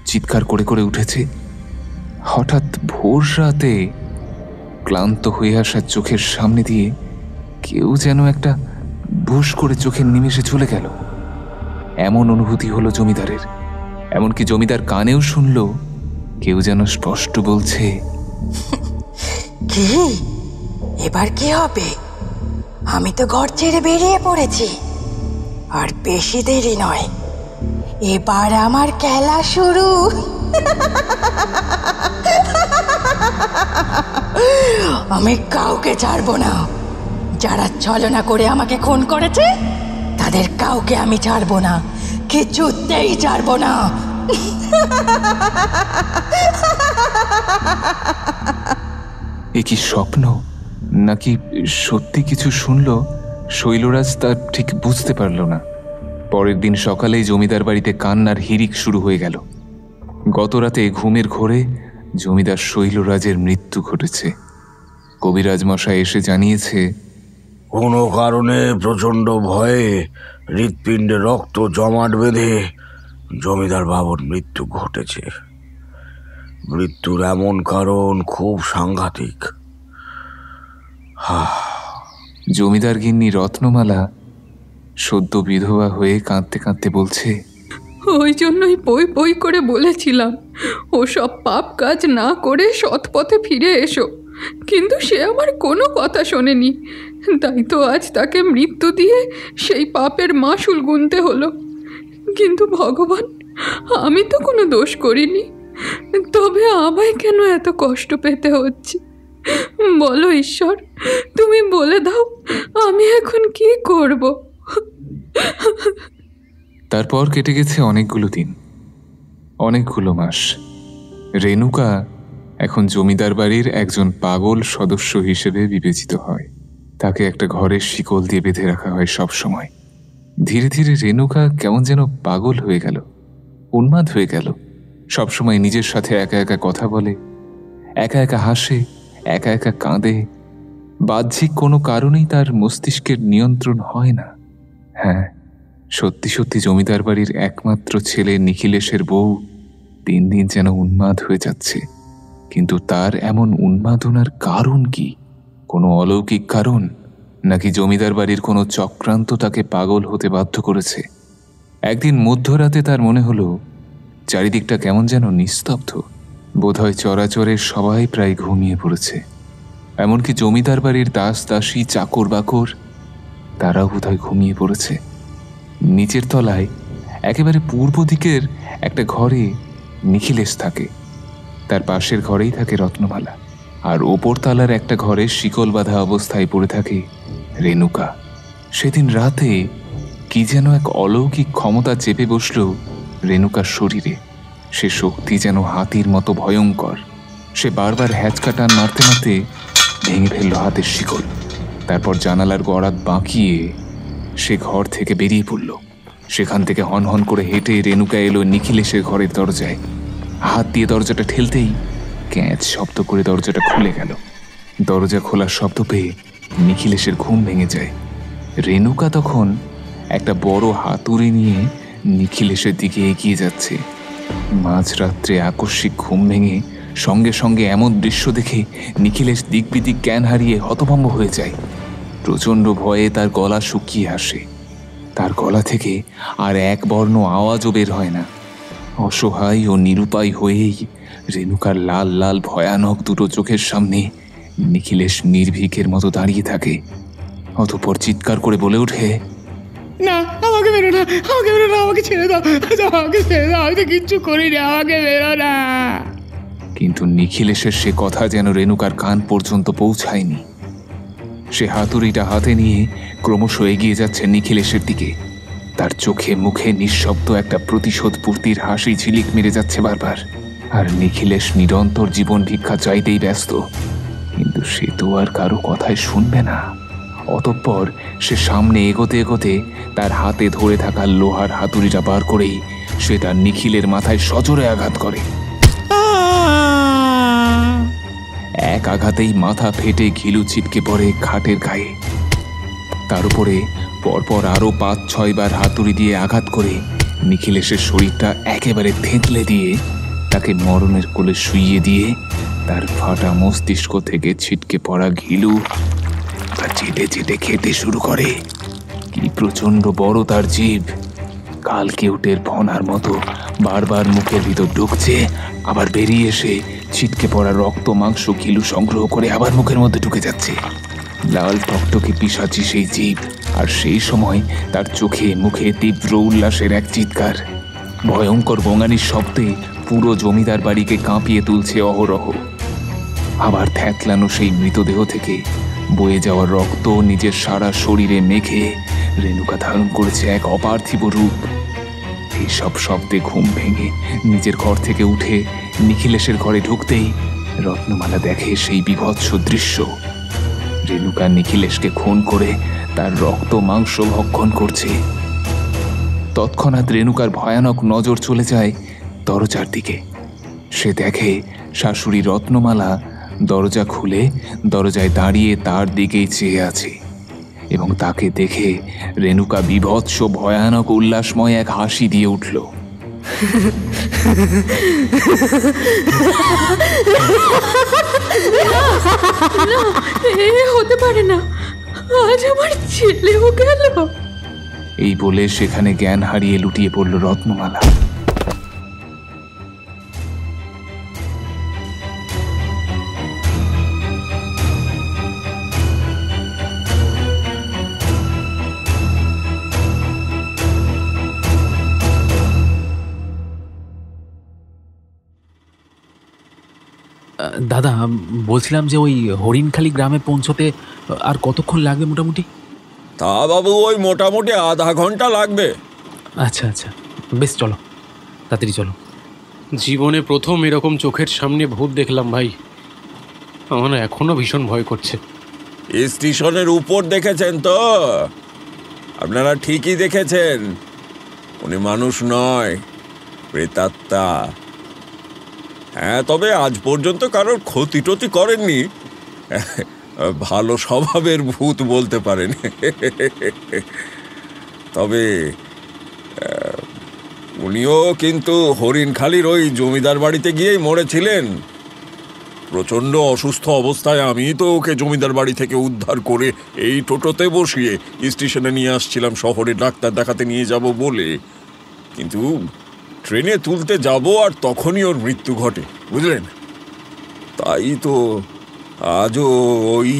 চিৎকার করে করে উঠেছে। হঠাৎ ভোর রাতে ক্লান্ত হয়ে আসা চোখের সামনে দিয়ে কেউ যেন একটা ভুস করে চোখের নিমেষে চলে গেল। এমন অনুভূতি হলো জমিদারের। এমনকি জমিদার কানেও শুনল কেউ যেন স্পষ্ট বলছে, কি এবার কি হবে? আমি তো ঘর ছেড়ে বেরিয়ে পড়েছি, আর বেশি দেরি নয়, এবার আমার খেলা শুরু। আমি কাউকে ছাড়বো না। যারা ছলনা করে আমাকে খুন করেছে তাদের কাউকে আমি ছাড়বো না, কিছুতেই ছাড়বো না। এ কি স্বপ্ন নাকি সত্যি কিছু শুনল শৈলরাজ তা ঠিক বুঝতে পারল না। পরের দিন সকালেই জমিদার বাড়িতে কান্নার হিড়িক শুরু হয়ে গেল। গত রাতে ঘুমের ঘোরে জমিদার শৈলরাজের মৃত্যু ঘটেছে। কবিরাজ মশাই এসে জানিয়েছে, কোনো কারণে প্রচণ্ড ভয়ে হৃৎপিণ্ডে রক্ত জমাট বেঁধে জমিদার বাবুর মৃত্যু ঘটেছে। মৃত্যুর এমন কারণ খুব সাংঘাতিক। জমিদার গিন্নি রত্নমালা সদ্য বিধবা হয়ে কাঁদতে কাঁদতে বলছে, ওই জন্যই বই বই করে বলেছিলাম ও সব পাপ কাজ না করে সৎ পথে ফিরে এসো, কিন্তু সে আমার কোনো কথা শোনেনি। তাই তো আজ তাকে মৃত্যু দিয়ে সেই পাপের মাসুল গুনতে হলো। কিন্তু ভগবান, আমি তো কোনো দোষ করিনি, তবে আমায় কেন এত কষ্ট পেতে হচ্ছে বলো ঈশ্বর? তুমি বলে দাও, আমি এখন কি করব? তারপর কেটে গেছে অনেকগুলো দিন, অনেকগুলো মাস। রেণুকা এখন জমিদার বাড়ির একজন পাগল সদস্য হিসেবে বিবেচিত হয়। তাকে একটা ঘরের শিকল দিয়ে বেঁধে রাখা হয় সব সময়। ধীরে ধীরে রেণুকা কেমন যেন পাগল হয়ে গেল, উন্মাদ হয়ে গেল। সবসময় নিজের সাথে একা একা কথা বলে, একা একা হাসে, একা একা কাঁদে। বাহ্যিক কোনো কারণেই তার মস্তিষ্কের নিয়ন্ত্রণ হয় না। হ্যাঁ, সত্যি সত্যি জমিদার বাড়ির একমাত্র ছেলে নিখিলেশের বউ দিন দিন যেন উন্মাদ হয়ে যাচ্ছে। কিন্তু তার এমন উন্মাদনার কারণ কি? কোনো অলৌকিক কারণ, নাকি জমিদার বাড়ির কোনো চক্রান্ত তাকে পাগল হতে বাধ্য করেছে? একদিন মধ্যরাতে তার মনে হলো চারিদিকটা কেমন যেন নিস্তব্ধ। বোধহয় চরাচরের সবাই প্রায় ঘুমিয়ে পড়েছে। এমনকি জমিদার বাড়ির দাস দাসী চাকর বাকর তারাও বোধহয় ঘুমিয়ে পড়েছে। নিচের তলায় একেবারে পূর্ব দিকের একটা ঘরে নিখিলেশ থাকে, তার পাশের ঘরেই থাকে রত্নমালা, আর ওপর তলার একটা ঘরে শিকল বাঁধা অবস্থায় পড়ে থাকে রেণুকা। সেদিন রাতে কি যেন এক অলৌকিক ক্ষমতা চেপে বসল রেণুকার শরীরে। সে শক্তি যেন হাতির মতো ভয়ঙ্কর। সে বারবার হ্যাচকা টান মারতে মারতে ভেঙে ফেলল হাতের শিকল। তারপর জানালার গড়াত বাঁকিয়ে সে ঘর থেকে বেরিয়ে পড়ল। সেখান থেকে হনহন করে হেঁটে রেণুকা এলো নিখিলেশের ঘরের দরজায়। হাত দিয়ে দরজাটা ঠেলতেই ক্যাঁচ শব্দ করে দরজাটা খুলে গেল। দরজা খোলার শব্দ পেয়ে নিখিলেশের ঘুম ভেঙে যায়। রেণুকা তখন একটা বড় হাতুড়ি নিয়ে নিখিলেশের দিকে এগিয়ে যাচ্ছে। মাঝরাত্রে আকস্মিক ঘুম ভেঙে সঙ্গে সঙ্গে এমন দৃশ্য দেখে নিখিলেশ দিকবিদিক জ্ঞান হারিয়ে হতভম্ব হয়ে যায়। প্রচণ্ড ভয়ে তার গলা শুকিয়ে আসে। তার গলা থেকে আর এক বর্ণ আওয়াজও বের হয় না। অসহায় ও নিরুপায় হয়েই রেণুকার লাল লাল ভয়ানক দুটো চোখের সামনে নিখিলেশ নির্ভীকের মতো দাঁড়িয়ে থাকে। অতঃপর চিৎকার করে বলে ওঠে, না, আমাকে বেরো না, আমাকে বেরো না, আমাকে ছেড়ে দাও, আমাকে ছেড়ে দাও, আমি তো কিচ্ছু করিনি, আমাকে বেরো না। কিন্তু নিখিলেশের সে কথা যেন রেণুকার কান পর্যন্ত পৌঁছায়নি। সে হাতুড়িটা হাতে নিয়ে ক্রমশ এগিয়ে যাচ্ছে নিখিলেশের দিকে। তার চোখে মুখে নিঃশব্দ একটা প্রতিশোধ পূর্তির হাসি ঝিলিক মেরে যাচ্ছে বারবার। আর নিখিলেশ নিরন্তর জীবন ভিক্ষা চাইতেই ব্যস্ত, কিন্তু সে তো আর কারো কথায় শুনবে না। অতঃপর সে সামনে এগোতে এগোতে তার হাতে ধরে থাকা লোহার হাতুড়িটা বার করেই সেটা নিখিলের মাথায় সজোরে আঘাত করে। এক আঘাতেই মাথা ফেটে ঘিলু ছিটকে পড়ে খাটের গায়ে। তার উপরে পরপর আরো ৫-৬ বার হাতুড়ি দিয়ে আঘাত করে নিখিলেশের শরীরটা একেবারে থেঁতলে দিয়ে তাকে মরণের কোলে শুইয়ে দিয়ে তার ফাটা মস্তিষ্ক থেকে ছিটকে পড়া ঘিলু চেটে চেটে খেতে শুরু করে। কি প্রচন্ড বড় তার জিভ! কালকেউটের ফনার মতো বারবার মুখের ভিতর ঢুকছে, আবার বেরিয়ে এসে ছিটকে পড়া রক্ত মাংস ঘিলু সংগ্রহ করে আবার মুখের মধ্যে ঢুকে যাচ্ছে। লাল টকটকে পিশাচি সেই জীব। আর সেই সময় তার চোখে মুখে তীব্র উল্লাসের এক চিৎকার। ভয়ঙ্কর গোঙানির শব্দে পুরো জমিদার বাড়িকে কাঁপিয়ে তুলছে অহরহ। আবার থ্যাতলানো সেই মৃতদেহ থেকে বয়ে যাওয়া রক্ত নিজের সারা শরীরে মেখে রেণুকা ধারণ করেছে এক অপার্থিব রূপ। এইসব শব্দে ঘুম ভেঙে নিজের ঘর থেকে উঠে নিখিলেশের ঘরে ঢুকতেই রত্নমালা দেখে সেই বীভৎস দৃশ্য। রেণুকা নিখিলেশকে খুন করে তার রক্ত মাংস ভক্ষণ করছে। তৎক্ষণাৎ রেণুকার ভয়ানক নজর চলে যায় দরজার দিকে। সে দেখে শাশুড়ি রত্নমালা দরজা খুলে দরজায় দাঁড়িয়ে তার দিকেই চেয়ে আছে, এবং তাকে দেখে রেণুকা বীভৎস ভয়ানক উল্লাসময় এক হাসি দিয়ে উঠল। হতে পারে না, আজ আমার ছেলেও গেল। এই বলে সেখানে জ্ঞান হারিয়ে লুটিয়ে পড়ল রত্নমালা। দাদা, বলছিলাম যে ওই হরিণখালি গ্রামে পৌঁছতে আর কতক্ষণ লাগবে মোটামুটি? তা বাবু, ওই মোটামুটি আধা ঘন্টা লাগবে। আচ্ছা আচ্ছা, বেশ, চলো তাড়াতাড়ি চলো। জীবনে প্রথম এরকম চোখের সামনে ভূত দেখলাম ভাই। আমার এখনো ভীষণ ভয় করছে। স্টেশনের উপর দেখেছেন তো? আপনারা ঠিকই দেখেছেন, উনি মানুষ নয়, প্রেতাত্মা। হ্যাঁ, তবে আজ পর্যন্ত কারোর ক্ষতি টতি করেননি। ভালো স্বভাবের ভূত বলতে পারেন। তবে উনিও কিন্তু হরিণখালির ওই জমিদার বাড়িতে গিয়েই মরেছিলেন। প্রচণ্ড অসুস্থ অবস্থায় আমি তো ওকে জমিদার বাড়ি থেকে উদ্ধার করে এই টোটোতে বসিয়ে স্টেশনে নিয়ে আসছিলাম শহরে ডাক্তার দেখাতে নিয়ে যাব বলে। কিন্তু ট্রেনে তুলতে যাব আর তখনই ওর মৃত্যু ঘটে, বুঝলেন? তাই তো আজও ওই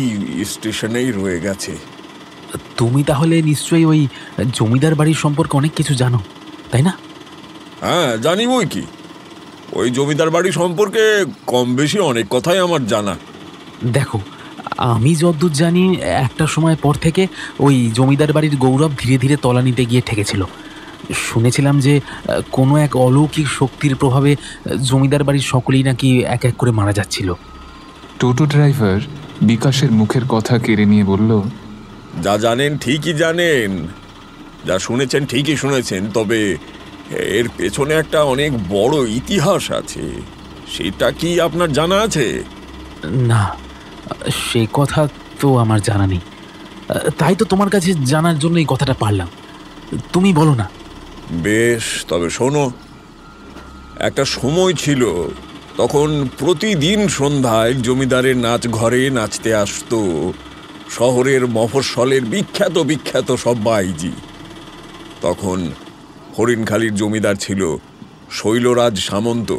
স্টেশনেই রয়ে গেছে। তুমি তাহলে নিশ্চয়ই ওই জমিদার বাড়ির সম্পর্কে অনেক কিছু জানো, তাই না? হ্যাঁ, জানি বই কি। ওই জমিদার বাড়ি সম্পর্কে কম বেশি অনেক কথাই আমার জানা। দেখো, আমি যতদূর জানি একটা সময় পর থেকে ওই জমিদার বাড়ির গৌরব ধীরে ধীরে তলানিতে গিয়ে ঠেকেছিল। শুনেছিলাম যে কোনো এক অলৌকিক শক্তির প্রভাবে জমিদার বাড়ির সকলেই নাকি এক এক করে মারা যাচ্ছিল। টোটো ড্রাইভার বিকাশের মুখের কথা কেড়ে নিয়ে বলল, যা জানেন ঠিকই জানেন, যা শুনেছেন ঠিকই শুনেছেন, তবে এর পেছনে একটা অনেক বড় ইতিহাস আছে। সেটা কি আপনার জানা আছে? না, সে কথা তো আমার জানা নেই, তাই তো তোমার কাছে জানার জন্য এই কথাটা পারলাম। তুমি বলো না। বেশ, তবে শোনো, একটা সময় ছিল তখন প্রতিদিন সন্ধ্যায় জমিদারের নাচ ঘরে নাচতে আসতো শহরের মফস্বলের বিখ্যাত বিখ্যাত সব বাইজি। তখন হরিণখালির জমিদার ছিল শৈলরাজ সামন্ত।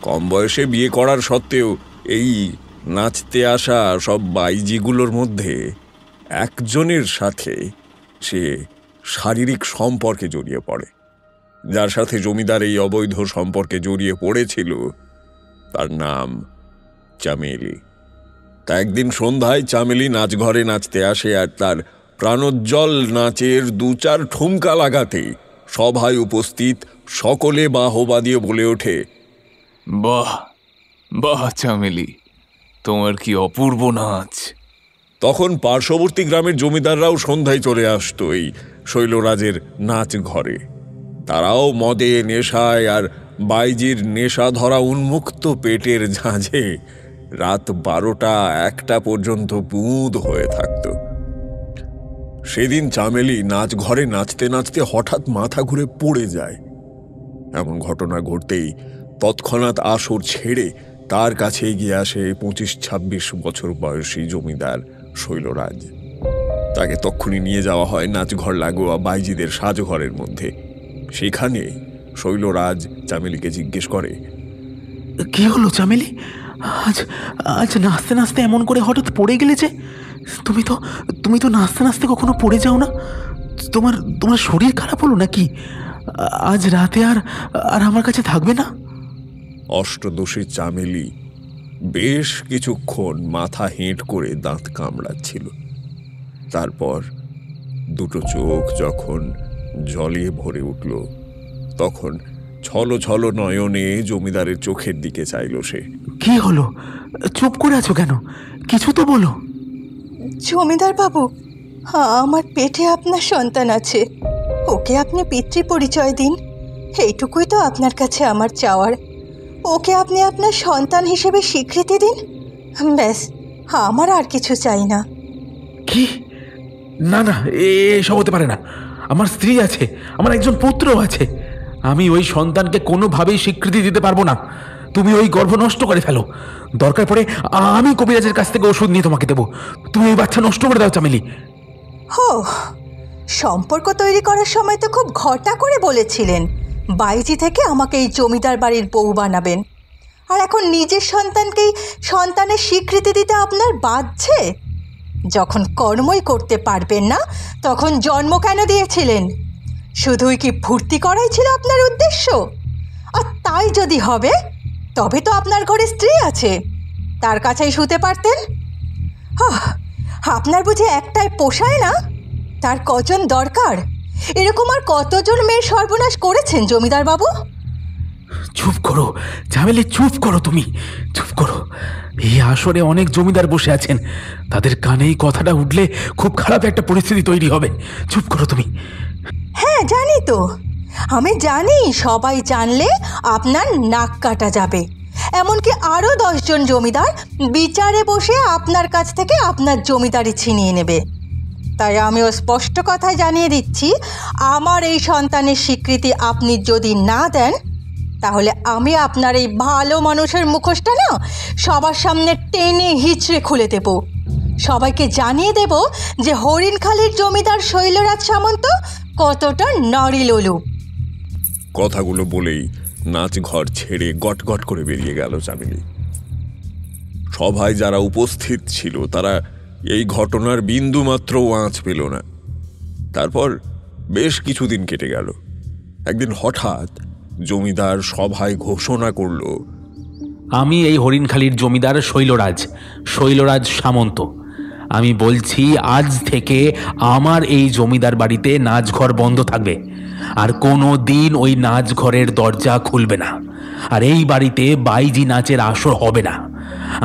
কম বয়সে বিয়ে করার সত্ত্বেও এই নাচতে আসা সব বাইজিগুলোর মধ্যে একজনের সাথে সে শারীরিক সম্পর্কে জড়িয়ে পড়ে। যার সাথে জমিদার এই অবৈধ সম্পর্কে জড়িয়ে পড়েছিল তার নাম চামেলি। তা একদিন সন্ধ্যায় চামেলি নাচঘরে নাচতে আসে, আর তার প্রাণোজ্জ্বল নাচের ২-৪ ঠুমকা লাগাতে সভায় উপস্থিত সকলে বাহবা দিয়ে বলে ওঠে, বাহ বাহ চামেলি, তোমার কি অপূর্ব নাচ। তখন পার্শ্ববর্তী গ্রামের জমিদাররাও সন্ধ্যায় চলে আসতো এই শৈলরাজের নাচ ঘরে। তারাও মদে, নেশায় আর বাইজির নেশা ধরা উন্মুক্ত পেটের ঝাঁঝে রাত ১২টা-১টা পর্যন্ত বুঁদ হয়ে থাকত। সেদিন চামেলি নাচ ঘরে নাচতে নাচতে হঠাৎ মাথা ঘুরে পড়ে যায়। এমন ঘটনা ঘটতেই তৎক্ষণাৎ আসর ছেড়ে তার কাছে এগিয়ে আসে ২৫-২৬ বছর বয়সী জমিদার শৈলরাজ। তাকে তক্ষুনি নিয়ে যাওয়া হয় নাচঘর লাগোয়া বাইজিদের সাজঘরের মধ্যে। সেখানে শৈলরাজ চামেলিকে জিজ্ঞেস করে, কি হলো চামেলি? আজ আজ নাচতে নাচতে এমন করে হঠাৎ পড়ে গেলে যে? তুমি তো নাচতে নাচতে কখনো পড়ে যাও না। তোমার শরীর খারাপ হলো নাকি? আজ রাতে আর আমার কাছে থাকবে না? অষ্টদোষী চামেলি বেশ কিছুক্ষণ মাথা হেঁট করে দাঁত কামড়াচ্ছিল। তারপর দুটো চোখ যখন জলে ভরে উঠল, তখন ছলো ছলো নয়নে জমিদারের চোখের দিকে চাইল সে। কি হলো? চুপ করে আছো কেন? কিছু তো বলো। জমিদার বাবু, আমার পেটে আপনার সন্তান আছে, ওকে আপনি পিতৃ পরিচয় দিন। এইটুকুই তো আপনার কাছে আমার চাওয়ার। ওকে আপনি আপনার সন্তান হিসেবে স্বীকৃতি দিন, ব্যাস, আমার আর কিছু চাই না। কি? না না, এসব হতে পারে না। আমার স্ত্রী আছে, আমার একজন পুত্র আছে। আমি ওই সন্তানকে কোনোভাবেই স্বীকৃতি দিতে পারবো না। তুমি ওই গর্ভ নষ্ট করে ফেলো, দরকার পড়ে আমি কবিরাজের কাছ থেকে ওষুধ নিয়ে তোমাকে দেবো। তুমি ওই বাচ্চা নষ্ট করে দাও চামেলি। হো, সম্পর্ক তৈরি করার সময় তো খুব ঘটা করে বলেছিলেন বাইজি থেকে আমাকে এই জমিদার বাড়ির বউ বানাবেন, আর এখন নিজের সন্তানকেই সন্তানের স্বীকৃতি দিতে আপনার বাধছে? যখন কর্মই করতে পারবেন না তখন জন্ম কেন দিয়েছিলেন? শুধুই কি ফুর্তি করাই ছিল আপনার উদ্দেশ্য? আর তাই যদি হবে তবে তো আপনার ঘরে স্ত্রী আছে, তার কাছেই শুতে পারতেন। আপনার বুঝি একটাই পোষায় না? তার কজন দরকার? এরকম আর কতজন মেয়ের সর্বনাশ করেছেন জমিদার বাবু? চুপ করো চামেলি, চুপ করো, তুমি চুপ করো। এই আসরে অনেক জমিদার বসে আছেন, তাদের কানে এই কথাটা উঠলে খুব খারাপ একটা পরিস্থিতি তৈরি হবে। চুপ করো তুমি। হ্যাঁ জানি তো, আমি জানি সবাই জানলে আপনার নাক কাটা যাবে। এমনকি আরও 10 জন জমিদার বিচারে বসে আপনার কাছ থেকে আপনার জমিদারি ছিনিয়ে নেবে। তাই আমিও স্পষ্ট কথায় জানিয়ে দিচ্ছি, আমার এই সন্তানের স্বীকৃতি আপনি যদি না দেন তাহলে আমি আপনার এই ভালো মানুষের মুখোশটা না সবার সামনে টেনে হিচড়ে খুলে দেব। সবাইকে জানিয়ে দেব যে হরিণখালির জমিদার শৈলরাজ সামন্ত কতটা নারীলোলুপ। কথাগুলো বলেই নাচ ঘর ছেড়ে গটগট করে বেরিয়ে গেল চামেলি। সভায় যারা উপস্থিত ছিল তারা এই ঘটনার বিন্দু মাত্র আঁচ পেল না। তারপর বেশ কিছুদিন কেটে গেল। একদিন হঠাৎ জমিদার সভায় ঘোষণা করল আমি এই হরিণখালির জমিদার শৈলরাজ সামন্ত। আমি বলছি, আজ থেকে আমার এই জমিদার বাড়িতে নাচঘর বন্ধ থাকবে, আর কোনো দিন ওই নাচঘরের দরজা খুলবে না, আর এই বাড়িতে বাইজি নাচের আসর হবে না।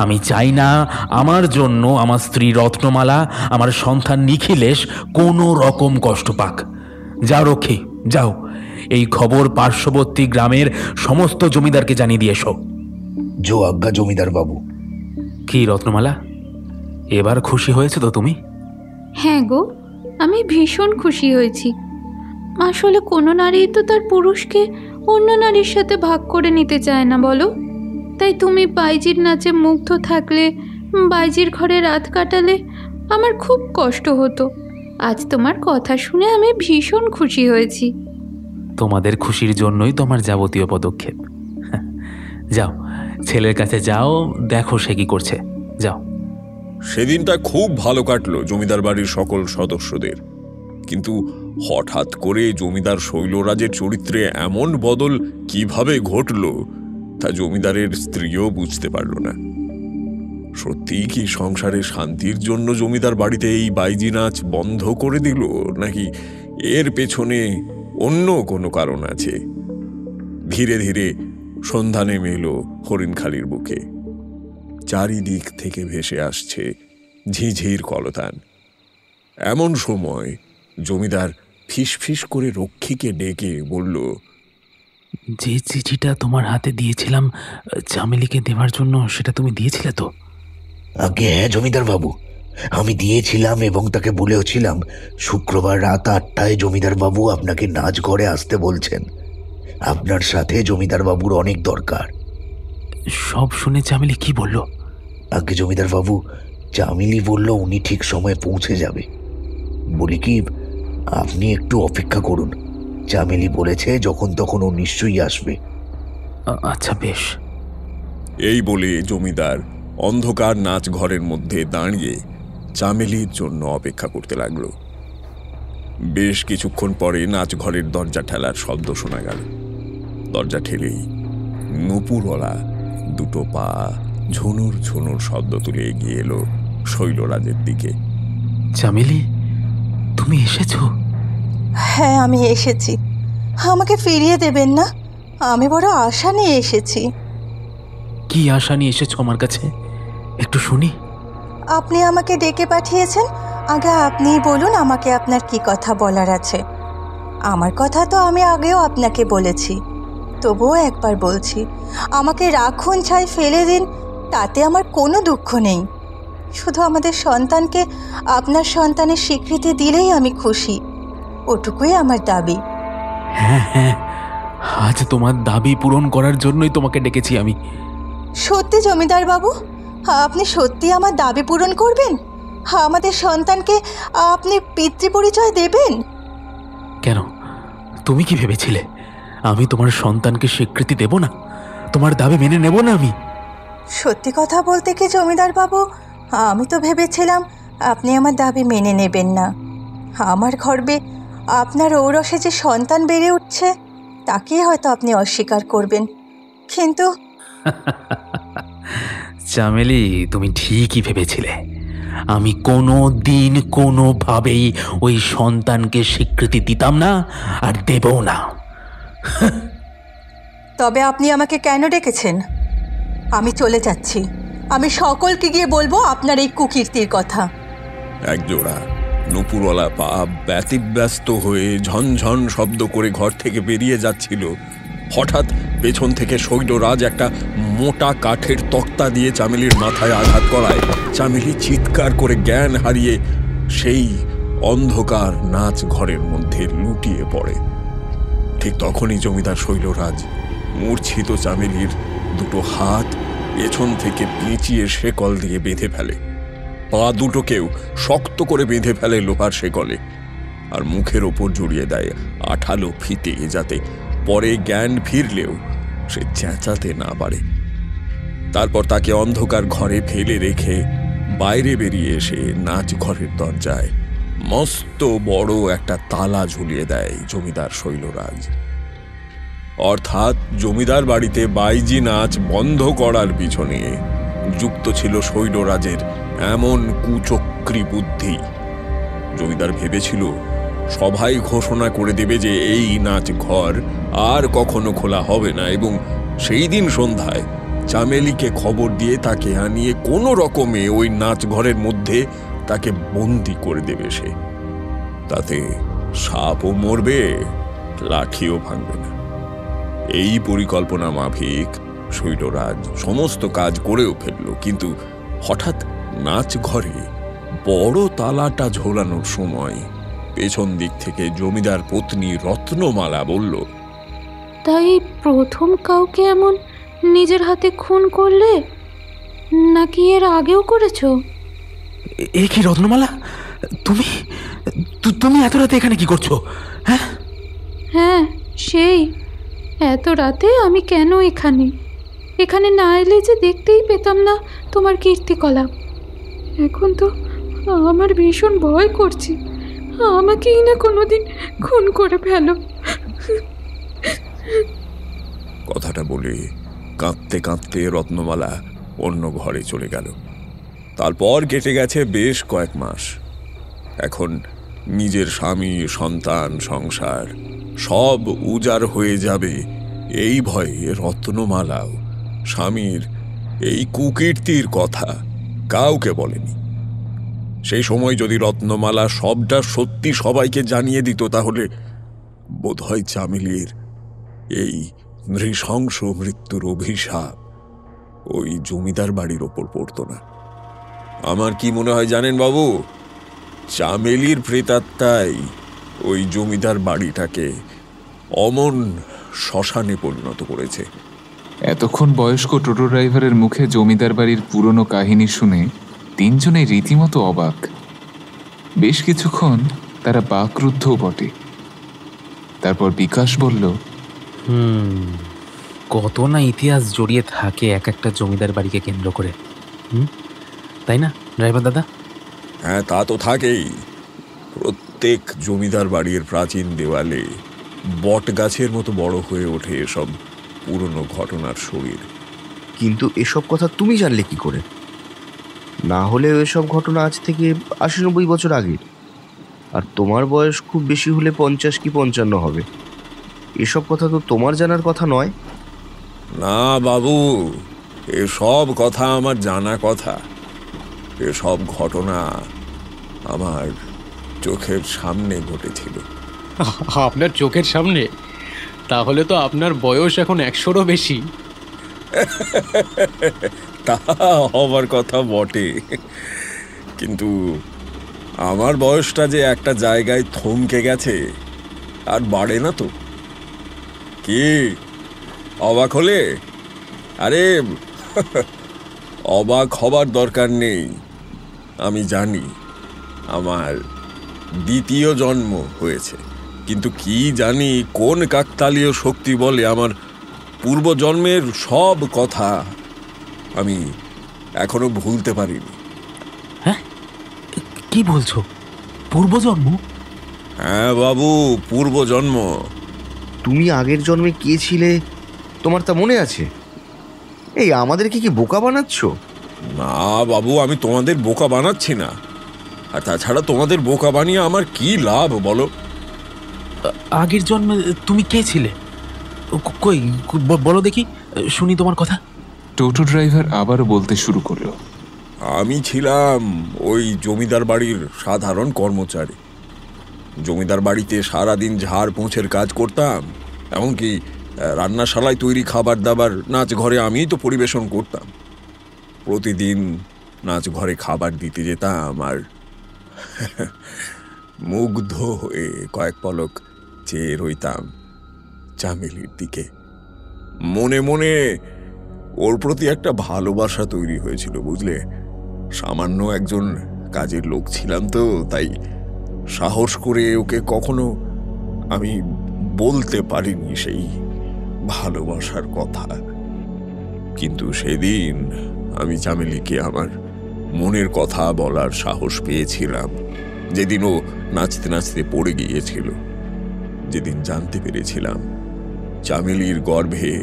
আমি চাই না আমার জন্য আমার স্ত্রী রত্নমালা, আমার সন্তান নিখিলেশ কোনো রকম কষ্ট পাক। যাও রক্ষী, যাও, এই খবর পার্শ্ববর্তী গ্রামের সমস্ত জমিদারকে জানিয়ে দিয়ে এসো। জো আজ্ঞা জমিদার বাবু। কি রত্নমালা, এবার খুশি হয়েছে তো তুমি? হ্যাঁ গো, আমি ভীষণ খুশি হয়েছি। আসলে কোনো নারী তো তার পুরুষকে অন্য নারীর সাথে ভাগ করে নিতে চায় না, বলো? তাই তুমি বাইজির নাচে মুগ্ধ থাকলে, বাইজির ঘরে রাত কাটালে আমার খুব কষ্ট হতো। আজ তোমার কথা শুনে আমি ভীষণ খুশি হয়েছি। তোমাদের খুশির জন্যই তোমার যাবতীয় পদক্ষেপ। যাও, ছেলের কাছে যাও, দেখো সে কি করছে। যাও। সেদিনটা খুব ভালো কাটলো জমিদার বাড়ির সকল সদস্যদের, কিন্তু হঠাৎ করে জমিদার শৈলরাজের চরিত্রে এমন বদল কিভাবে ঘটল তা জমিদারের স্ত্রীও বুঝতে পারল না। সত্যিই কি সংসারে শান্তির জন্য জমিদার বাড়িতে এই বাইজি নাচ বন্ধ করে দিল, নাকি এর পেছনে অন্য কোনো কারণ আছে? ধীরে ধীরে সন্ধ্যা নেমে এলো হরিণখালির বুকে। চারিদিক থেকে ভেসে আসছে ঝিঝির কলতান। এমন সময় জমিদার ফিসফিস করে রক্ষীকে ডেকে বলল, যে চিঠিটা তোমার হাতে দিয়েছিলাম চামেলিকে দেওয়ার জন্য, সেটা তুমি দিয়েছিলে তো? আগে হ্যাঁ জমিদার বাবু, আমি দিয়েছিলাম এবং তাকে বলেওছিলাম শুক্রবার রাত 8টায় জমিদার বাবু আপনাকে নাচঘরে আসতে বলছেন। আপনার সাথে জমিদার বাবুর অনেক দরকার। সব শুনে চামেলি কি বলল? আগে জমিদার বাবু, চামেলি বলল উনি ঠিক সময়ে পৌঁছে যাবে। বলি কি, আপনি একটু অপেক্ষা করুন। চামেলি বলেছে যখন তখন ও নিশ্চয়ই আসবে। আচ্ছা বেশ। এই বলে জমিদার অন্ধকার নাচ ঘরের মধ্যে দাঁড়িয়ে চামেলির জন্য অপেক্ষা করতে লাগলো। বেশ কিছুক্ষণ পরে নাচ ঘরের দরজা ঠেলার শব্দ শোনা গেল। দরজা ঠেলেই নূপুরওয়ালা দুটো পা ঝুনুর ঝুনুর শব্দ তুলে এগিয়ে এলো শৈলরাজের দিকে। চামেলি, তুমি এসেছো? হ্যাঁ, আমি এসেছি। আমাকে ফিরিয়ে দেবেন না, আমি বড় আশা নিয়ে এসেছি। কি আশা নিয়ে এসেছো আমার কাছে, একটু শুনি। আপনি আমাকে ডেকে পাঠিয়েছেন, আগে আপনিই বলুন আমাকে আপনার কি কথা বলার আছে। আমার কথা তো আমি আগেও আপনাকে বলেছি, তবুও একবার বলছি, আমাকে রাখুন ছাই ফেলে দিন, তাতে আমার কোনো দুঃখ নেই। শুধু আমাদের সন্তানকে আপনার সন্তানের স্বীকৃতি দিলেই আমি খুশি, ওটুকুই আমার দাবি। হ্যাঁ হ্যাঁ, আজ তোমার দাবি পূরণ করার জন্যই তোমাকে ডেকেছি আমি। সত্যি জমিদার বাবু, আপনি সত্যি আমার দাবি পূরণ করবেন? আমাদের সন্তানকে আপনি পিতৃপরিচয় দেবেন? কেন, তুমি কি ভেবেছিলে আমি তোমার সন্তানকে স্বীকৃতি দেব না? তোমার দাবি মেনে নেব না আমি? সত্যি কথা বলতে কি জমিদার বাবু, আমি তো ভেবেছিলাম আপনি আমার দাবি মেনে নেবেন না। আমার গর্ভে আপনার ঔরসে যে সন্তান বেড়ে উঠছে তাকেই হয়তো আপনি অস্বীকার করবেন, কিন্তু চামেলি, তুমি ঠিকই ভেবেছিলে আমি কোনো দিন কোনোভাবেই ওই সন্তানকে স্বীকৃতি দিতাম না, আর দেবও না। তবে আপনি আমাকে কেন ডেকেছেন? আমি চলে যাচ্ছি, আমি সকলকে গিয়ে বলবো আপনার এই কুকীর্তির কথা। একজোড়া নূপুরওয়ালা পা ব্যতিব্যস্ত হয়ে ঝনঝন শব্দ করে ঘর থেকে বেরিয়ে যাচ্ছিল। হঠাৎ পেছন থেকে শৈলরাজ একটা মোটা কাঠের তক্তা দিয়ে চামেলির মাথায় আঘাত করায় চামেলি চিৎকার করে জ্ঞান হারিয়ে সেই অন্ধকার নাচ ঘরের মধ্যে লুটিয়ে পড়ে। ঠিক তখনই জমিদার শৈলরাজ মূর্ছিত চামেলির দুটো হাত পেছন থেকে পেঁচিয়ে শেকল দিয়ে বেঁধে ফেলে। পা দুটোকেও শক্ত করে বেঁধে ফেলে লোহার শেকলে, আর মুখের ওপর জড়িয়ে দেয় আঠালো ফিতে, যাতে পরে জ্ঞান ফিরলেও সে চেঁচাতে না পারে। তারপর তাকে অন্ধকার ঘরে ফেলে রেখে বাইরে বেরিয়ে এসে নাচ ঘরের দরজায় মস্ত বড় একটা তালা ঝুলিয়ে দেয় জমিদার শৈলরাজ। অর্থাৎ জমিদার বাড়িতে বাইজি নাচ বন্ধ করার পিছনে যুক্ত ছিল শৈলরাজের এমন কুচক্রী বুদ্ধি। জমিদার ভেবেছিল সবাই ঘোষণা করে দেবে যে এই নাচ ঘর আর কখনো খোলা হবে না, এবং সেই দিন সন্ধ্যায় চামেলিকে খবর দিয়ে তাকে আনিয়ে কোনো রকমে ওই নাচ ঘরের মধ্যে তাকে বন্দি করে দেবে সে। তাতে সাপও মরবে, লাঠিও ভাঙবে না। এই পরিকল্পনা মাফিক শৈলরাজ সমস্ত কাজ করেও ফেলল, কিন্তু হঠাৎ নাচ ঘরে বড় তালাটা ঝোলানোর সময় পেছন দিক থেকে জমিদার পত্নী রত্নমালা বলল, তাই প্রথম কাউকে এমন নিজের হাতে খুন করলে, নাকি এর আগেও করেছো? এ কি রত্নমালা, তুমি তুমি এত রাতে এখানে কি করছো? হ্যাঁ হ্যাঁ, সেই এত রাতে আমি কেন এখানে না এলে যে দেখতেই পেতাম না তোমার কীর্তিকলাপ। এখন তো আমার ভীষণ ভয় করছে, আমাকেই না কোনোদিন খুন করে ফেলো। কথাটা বলে কাঁদতে কাঁদতে রত্নমালা অন্য ঘরে চলে গেল। তারপর কেটে গেছে বেশ কয়েক মাস। এখন নিজের স্বামী, সন্তান, সংসার সব উজাড় হয়ে যাবে এই ভয়ে রত্নমালাও স্বামীর এই কুকীর্তির কথা কাউকে বলেনি। সেই সময় যদি রত্নমালা সবটা সত্যি সবাইকে জানিয়ে দিত, তাহলে বোধহয় চামেলির এই নৃশংস মৃত্যুর অভিশাপ ওই জমিদার বাড়ির ওপর পড়ত না। আমার কি মনে হয় জানেন বাবু, চামেলির প্রেতাত্মাই ওই জমিদার বাড়িটাকে অমন শ্মশানে পরিণত করেছে। এতক্ষণ বয়স্ক টোটো ড্রাইভারের মুখে জমিদার বাড়ির পুরনো কাহিনী শুনে তিনজনে রীতিমতো অবাক। বেশ কিছুক্ষণ তারা বাকরুদ্ধও বটে। তারপর বিকাশ বলল, কত না ইতিহাস জড়িয়ে থাকে এক একটা জমিদার বাড়িকে কেন্দ্র করে, তাই না ড্রাইভার দাদা? হ্যাঁ, তা তো থাকেই। প্রত্যেক জমিদার বাড়ির প্রাচীন দেওয়ালে বট গাছের মতো বড় হয়ে ওঠে এসব পুরনো ঘটনার শরীর। কিন্তু এসব কথা তুমি জানলে কি করে? না হলে এসব ঘটনা আজ থেকে ৮০-৯০ বছর আগে, আর তোমার বয়স খুব বেশি হলে ৫০ কি ৫৫ হবে। এসব কথা তো তোমার জানার কথা নয়। না বাবু, এসব কথা আমার জানা কথা। এসব ঘটনা আমার চোখের সামনে ঘটেছিল। আপনার চোখের সামনে? তাহলে তো আপনার বয়স এখন ১০০রও বেশি। তা হবার কথা বটে, কিন্তু আমার বয়সটা যে একটা জায়গায় থমকে গেছে আর বাড়ে না তো। কি অবাক হলে? আরে অবাক হবার দরকার নেই। আমি জানি আমার দ্বিতীয় জন্ম হয়েছে, কিন্তু কি জানি কোন কাকতালীয় শক্তি বলে আমার পূর্বজন্মের সব কথা আমি এখনো ভুলতে পারিনি। হ্যাঁ, কি বলছো? পূর্বজন্ম? হ্যাঁ বাবু, পূর্বজন্ম। তুমি আগের জন্মে কে ছিলে তোমার তা মনে আছে? এই আমাদেরকে কি বোকা বানাচ্ছ? না বাবু, আমি তোমাদের বোকা বানাচ্ছি না। আর তাছাড়া তোমাদের বোকা বানিয়ে আমার কি লাভ বলো? আগের জন্মে তুমি কে ছিলে? কই বলো দেখি, শুনি তোমার কথা। টোটো ড্রাইভার আবারও বলতে শুরু করলো, আমি ছিলাম ওই জমিদার বাড়ির সাধারণ কর্মচারী। জমিদার বাড়িতে সারাদিন ঝাড় পোঁছের কাজ করতাম, এমনকি রান্নাশালায় তৈরি খাবার দাবার নাচ ঘরে আমিই তো পরিবেশন করতাম। প্রতিদিন নাচ ঘরে খাবার দিতে যেতাম আর মুগ্ধ হয়ে কয়েক পলক চেয়ে রইতাম চামেলির দিকে। মনে মনে ওর প্রতি একটা ভালোবাসা তৈরি হয়েছিল, বুঝলে। সামান্য একজন কাজের লোক ছিলাম তো, তাই সাহস করে ওকে কখনো আমি বলতে পারিনি সেই ভালোবাসার কথা। কিন্তু সেদিন আমি চামেলিকে আমার মনের কথা বলার সাহস পেয়েছিলাম, যেদিন ও নাচতে নাচতে পড়ে গিয়েছিল। যেদিন জানতে পেরেছিলাম চামেলির গর্ভে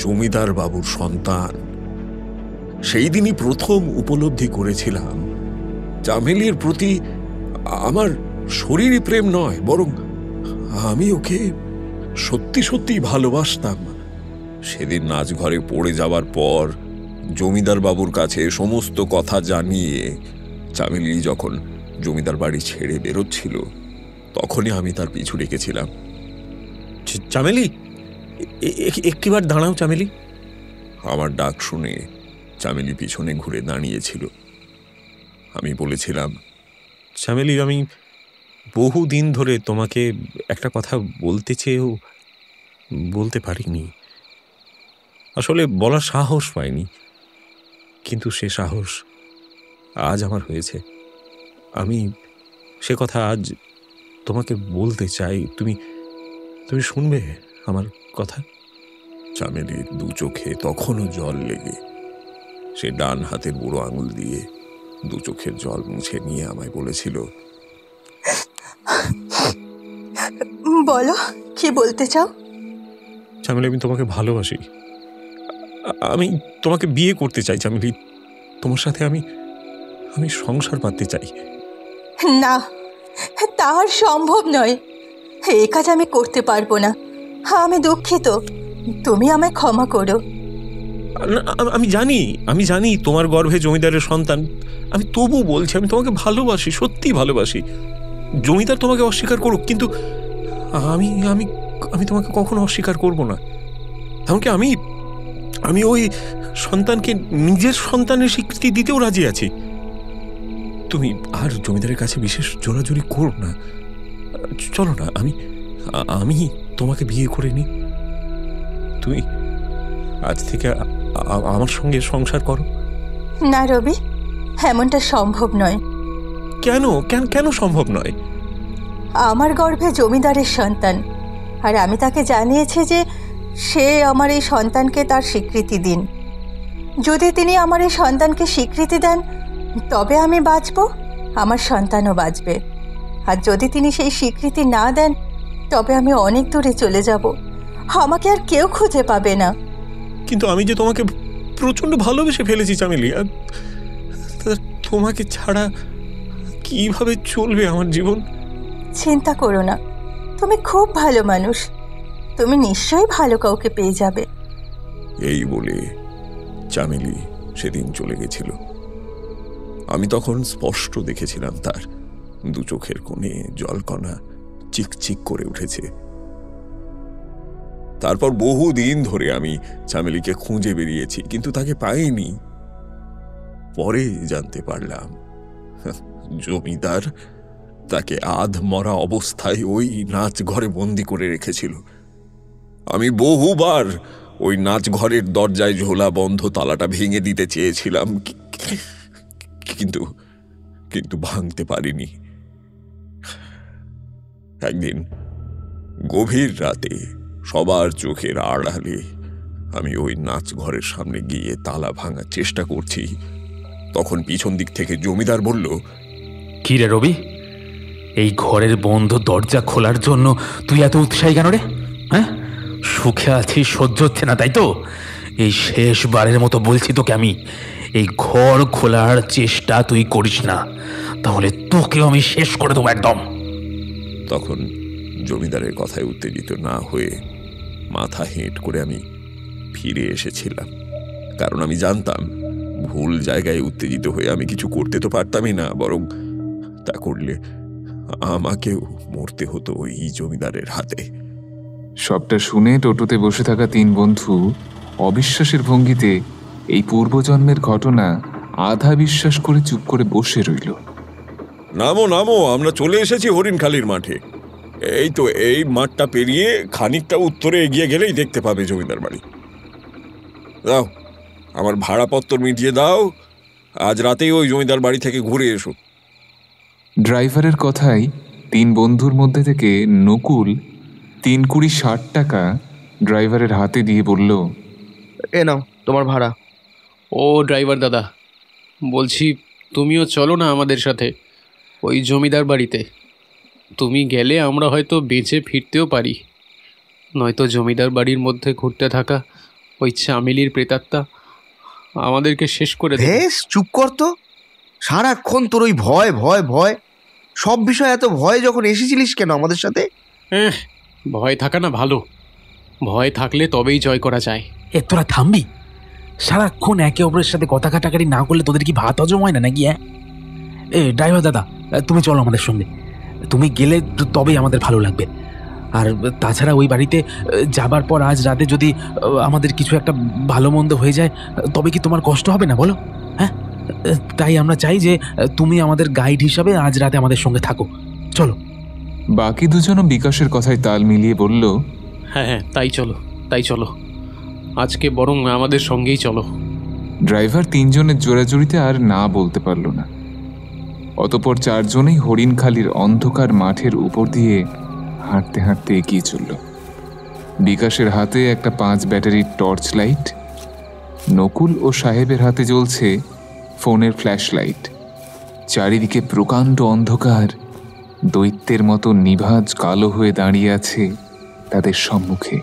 জমিদার বাবুর সন্তান। সেই দিনই প্রথম উপলব্ধি করেছিলাম চামেলির প্রতি আমার শরীরী প্রেম নয়, বরং আমি ওকে সত্যি সত্যি ভালোবাসতাম। সেদিন নাচঘরে পড়ে যাবার পর জমিদার বাবুর কাছে সমস্ত কথা জানিয়ে চামেলি যখন জমিদার বাড়ি ছেড়ে বেরোচ্ছিল, তখনই আমি তার পিছু রেখেছিলাম। চামেলি, একটিবার দাঁড়াও চামেলি। আমার ডাক শুনে চামেলি পিছনে ঘুরে দাঁড়িয়েছিল। আমি বলেছিলাম, চামেলি, আমি বহুদিন ধরে তোমাকে একটা কথা বলতে চেয়েও বলতে পারিনি। আসলে বলার সাহস পাইনি, কিন্তু সে সাহস আজ আমার হয়েছে। আমি সে কথা আজ তোমাকে বলতে চাই। তুমি শুনবে আমার কথা? চামেলির দু চোখে তখনও জল লেগে সে ডান হাতের বুড়ো আঙুল দিয়ে দু চোখের জল মুছে নিয়ে আমায় বলেছিল, বলো, কি বলতে চাও? চামেলি, আমি তোমাকে ভালোবাসি। আমি তোমাকে বিয়ে করতে চাই চামেলি। তোমার সাথে আমি সংসার পাততে চাই। না, তার সম্ভব নয়। এ কাজ আমি করতে পারবো না। আমি দুঃখিত, তুমি আমায় ক্ষমা করো। আমি জানি তোমার গর্ভে জমিদারের সন্তান। আমি তবু বলছি, আমি তোমাকে ভালোবাসি, সত্যি ভালোবাসি। জমিদার তোমাকে অস্বীকার করুক, কিন্তু আমি আমি আমি তোমাকে কখনো অস্বীকার করব না। এমনকি আমি ওই সন্তানকে নিজের সন্তানের স্বীকৃতি দিতেও রাজি আছি। তুমি আর জমিদারের কাছে বিশেষ জোরাজুরি করো না। চলো না, আমি তোমাকে বিয়ে করে নি। তুমি আজ থেকে আমার সঙ্গে সংসার করো। না রবি, এমনটা সম্ভব নয়। কেন কেন সম্ভব নয়? আমার গর্ভে জমিদারের সন্তান, আর আমি তাকে জানিয়েছি যে সে আমার এই সন্তানকে তার স্বীকৃতি দিন। যদি তিনি আমার এই সন্তানকে স্বীকৃতি দেন, তবে আমি বাঁচব, আমার সন্তানও বাঁচবে। আর যদি তিনি সেই স্বীকৃতি না দেন, তবে আমি অনেক দূরে চলে যাব, আমাকে আর কেউ খুঁজে পাবে না। কিন্তু আমি যে তোমাকে প্রচণ্ড ভালোবেসে ফেলেছি চামেলি, তোমাকে ছাড়া কিভাবে চলবে আমার জীবন? চিন্তা করো না, তুমি খুব ভালো মানুষ, তুমি নিশ্চয়ই ভালো কাউকে পেয়ে যাবে। এই বলে চামেলি সেদিন চলে গেছিল। আমি তখন স্পষ্ট দেখেছিলাম তার দু চোখের কোণে জলকণা চিকচিক করে উঠেছে। তারপর বহুদিন ধরে আমি চামেলিকে খুঁজে বেরিয়েছি, কিন্তু তাকে পাইনি। পরে জানতে পারলাম জমিদার তাকে আধ মরা অবস্থায় ওই নাচ ঘরে বন্দি করে রেখেছিল। আমি বহুবার ওই নাচ ঘরের দরজায় ঝোলা বন্ধ তালাটা ভেঙে দিতে চেয়েছিলাম, কিন্তু ভাঙতে পারিনি। একদিন গভীর রাতে সবার চোখের আড়ালে আমি ওই নাচ ঘরের সামনে গিয়ে তালা ভাঙার চেষ্টা করছি, তখন পিছন দিক থেকে জমিদার বলল, কি রে রবি, এই ঘরের বন্ধ দরজা খোলার জন্য তুই এত উৎসাহী কেন রে? হ্যাঁ, সুখে আছিস, সহ্য হচ্ছে না তাই তো? এই শেষবারের মতো বলছি তোকে, আমি এই ঘর খোলার চেষ্টা তুই করিস না, তাহলে তোকেও আমি শেষ করে দেবো একদম। তখন জমিদারের কথায় উত্তেজিত না হয়ে মাথা হেঁট করে আমি ফিরে এসেছিলাম, কারণ আমি জানতাম ভুল জায়গায় উত্তেজিত হয়ে আমি কিছু করতে তো পারতামই না, বরং তা করলে আমাকেও মরতে হতো ওই জমিদারের হাতে। সবটা শুনে টোটোতে বসে থাকা তিন বন্ধু অবিশ্বাসের ভঙ্গিতে এই পূর্বজন্মের ঘটনা আধা বিশ্বাস করে চুপ করে বসে রইল। নামো নামো, আমরা চলে এসেছি হরিণখালির মাঠে। এই তো, এই মাঠটা পেরিয়ে খানিকটা উত্তরে এগিয়ে গেলেই দেখতে পাবে জমিদার বাড়ি। দাও, আমার ভাড়াপত্র মিটিয়ে দাও, আজ রাতেই ওই জমিদার বাড়ি থেকে ঘুরে এসো। ড্রাইভারের কথায় তিন বন্ধুর মধ্যে থেকে নকুল 3-20-60 টাকা ড্রাইভারের হাতে দিয়ে বলল, এ নাও তোমার ভাড়া। ও ড্রাইভার দাদা, বলছি তুমিও চলো না আমাদের সাথে ওই জমিদার বাড়িতে। তুমি গেলে আমরা হয়তো বেঁচে ফিরতেও পারি। নয়তো জমিদার বাড়ির মধ্যে ঘুরতে থাকা ওই চামেলির প্রেতাত্মা আমাদেরকে শেষ করে দেবে। বেশ চুপ কর তো, সারাক্ষণ তোর ওই ভয় ভয় ভয়। সব বিষয় এত ভয় যখন এসেছিলিস কেন আমাদের সাথে? ভয় থাকা না ভালো, ভয় থাকলে তবেই জয় করা যায়। তোরা থামবি? সারাক্ষণ একে অপরের সাথে কথা কাটাকাটি না করলে তোদের কি ভাত হজম হয় না নাকি? ড্রাইভার দাদা, তুমি চলো আমাদের সঙ্গে। তুমি গেলে তবেই আমাদের ভালো লাগবে। আর তাছাড়া ওই বাড়িতে যাবার পর আজ রাতে যদি আমাদের কিছু একটা ভালো মন্দ হয়ে যায় তবে কি তোমার কষ্ট হবে না বলো? হ্যাঁ, তাই আমরা চাই যে তুমি আমাদের গাইড হিসাবে আজ রাতে আমাদের সঙ্গে থাকো। চলো। বাকি দুজনও বিকাশের কথায় তাল মিলিয়ে বলল, হ্যাঁ তাই চলো, আজকে বরং আমাদের সঙ্গেই চলো। ড্রাইভার তিনজনের জোরাজুরিতে আর না বলতে পারল না। অতপর চারজনেই হরিণখালির অন্ধকার মাঠের উপর দিয়ে হাঁটতে হাঁটতে এগিয়ে চলল। বিকাশের হাতে একটা 5 ব্যাটারির টর্চ লাইট, নকুল ও সাহেবের হাতে জ্বলছে ফোনের ফ্ল্যাশ লাইট। চারিদিকে প্রকাণ্ড অন্ধকার দৈত্যের মতো নিভাঁজ কালো হয়ে দাঁড়িয়ে আছে তাদের সম্মুখে।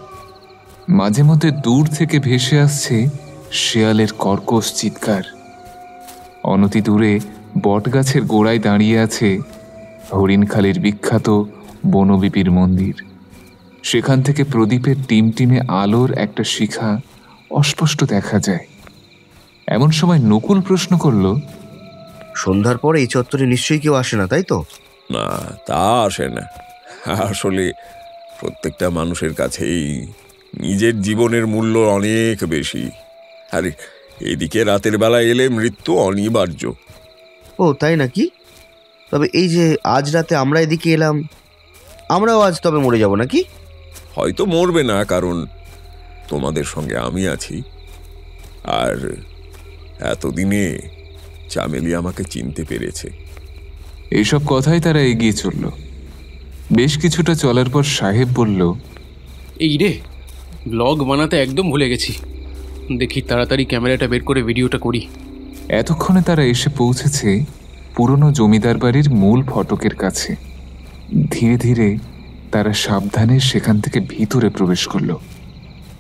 মাঝে মধ্যে দূর থেকে ভেসে আসছে শেয়ালের কর্কশ চিৎকার। অনতি দূরে বটগাছের গোড়ায় দাঁড়িয়ে আছে হরিণখালির বিখ্যাত বনবিপির মন্দির। সেখান থেকে প্রদীপের টিমটিমে আলোর একটা শিখা অস্পষ্ট দেখা যায়। এমন সময় নকুল প্রশ্ন করল, সন্ধ্যার পর এই চত্বরে নিশ্চয়ই কেউ আসে না, তাই তো? না, তা আসে না। আসলে প্রত্যেকটা মানুষের কাছেই নিজের জীবনের মূল্য অনেক বেশি। আরে এদিকে রাতের বেলা এলে মৃত্যু অনিবার্য। ও তাই নাকি? তবে এই যে আজ রাতে আমরা এদিকে এলাম, আমরাও আজ তবে মরে যাব নাকি? হয়তো মরবে না, কারণ তোমাদের সঙ্গে আমি আছি। আর এতদিনে চামেলি আমাকে চিনতে পেরেছে। এইসব কথাই তারা এগিয়ে চলল। বেশ কিছুটা চলার পর সাহেব বলল, এই রে, ব্লগ বানাতে একদম ভুলে গেছি। দেখি তাড়াতাড়ি ক্যামেরাটা বের করে ভিডিওটা করি। এতক্ষণে তারা এসে পৌঁছেছে পুরনো জমিদার বাড়ির মূল ফটকের কাছে। ধীরে ধীরে তারা সাবধানে সেখান থেকে ভিতরে প্রবেশ করল।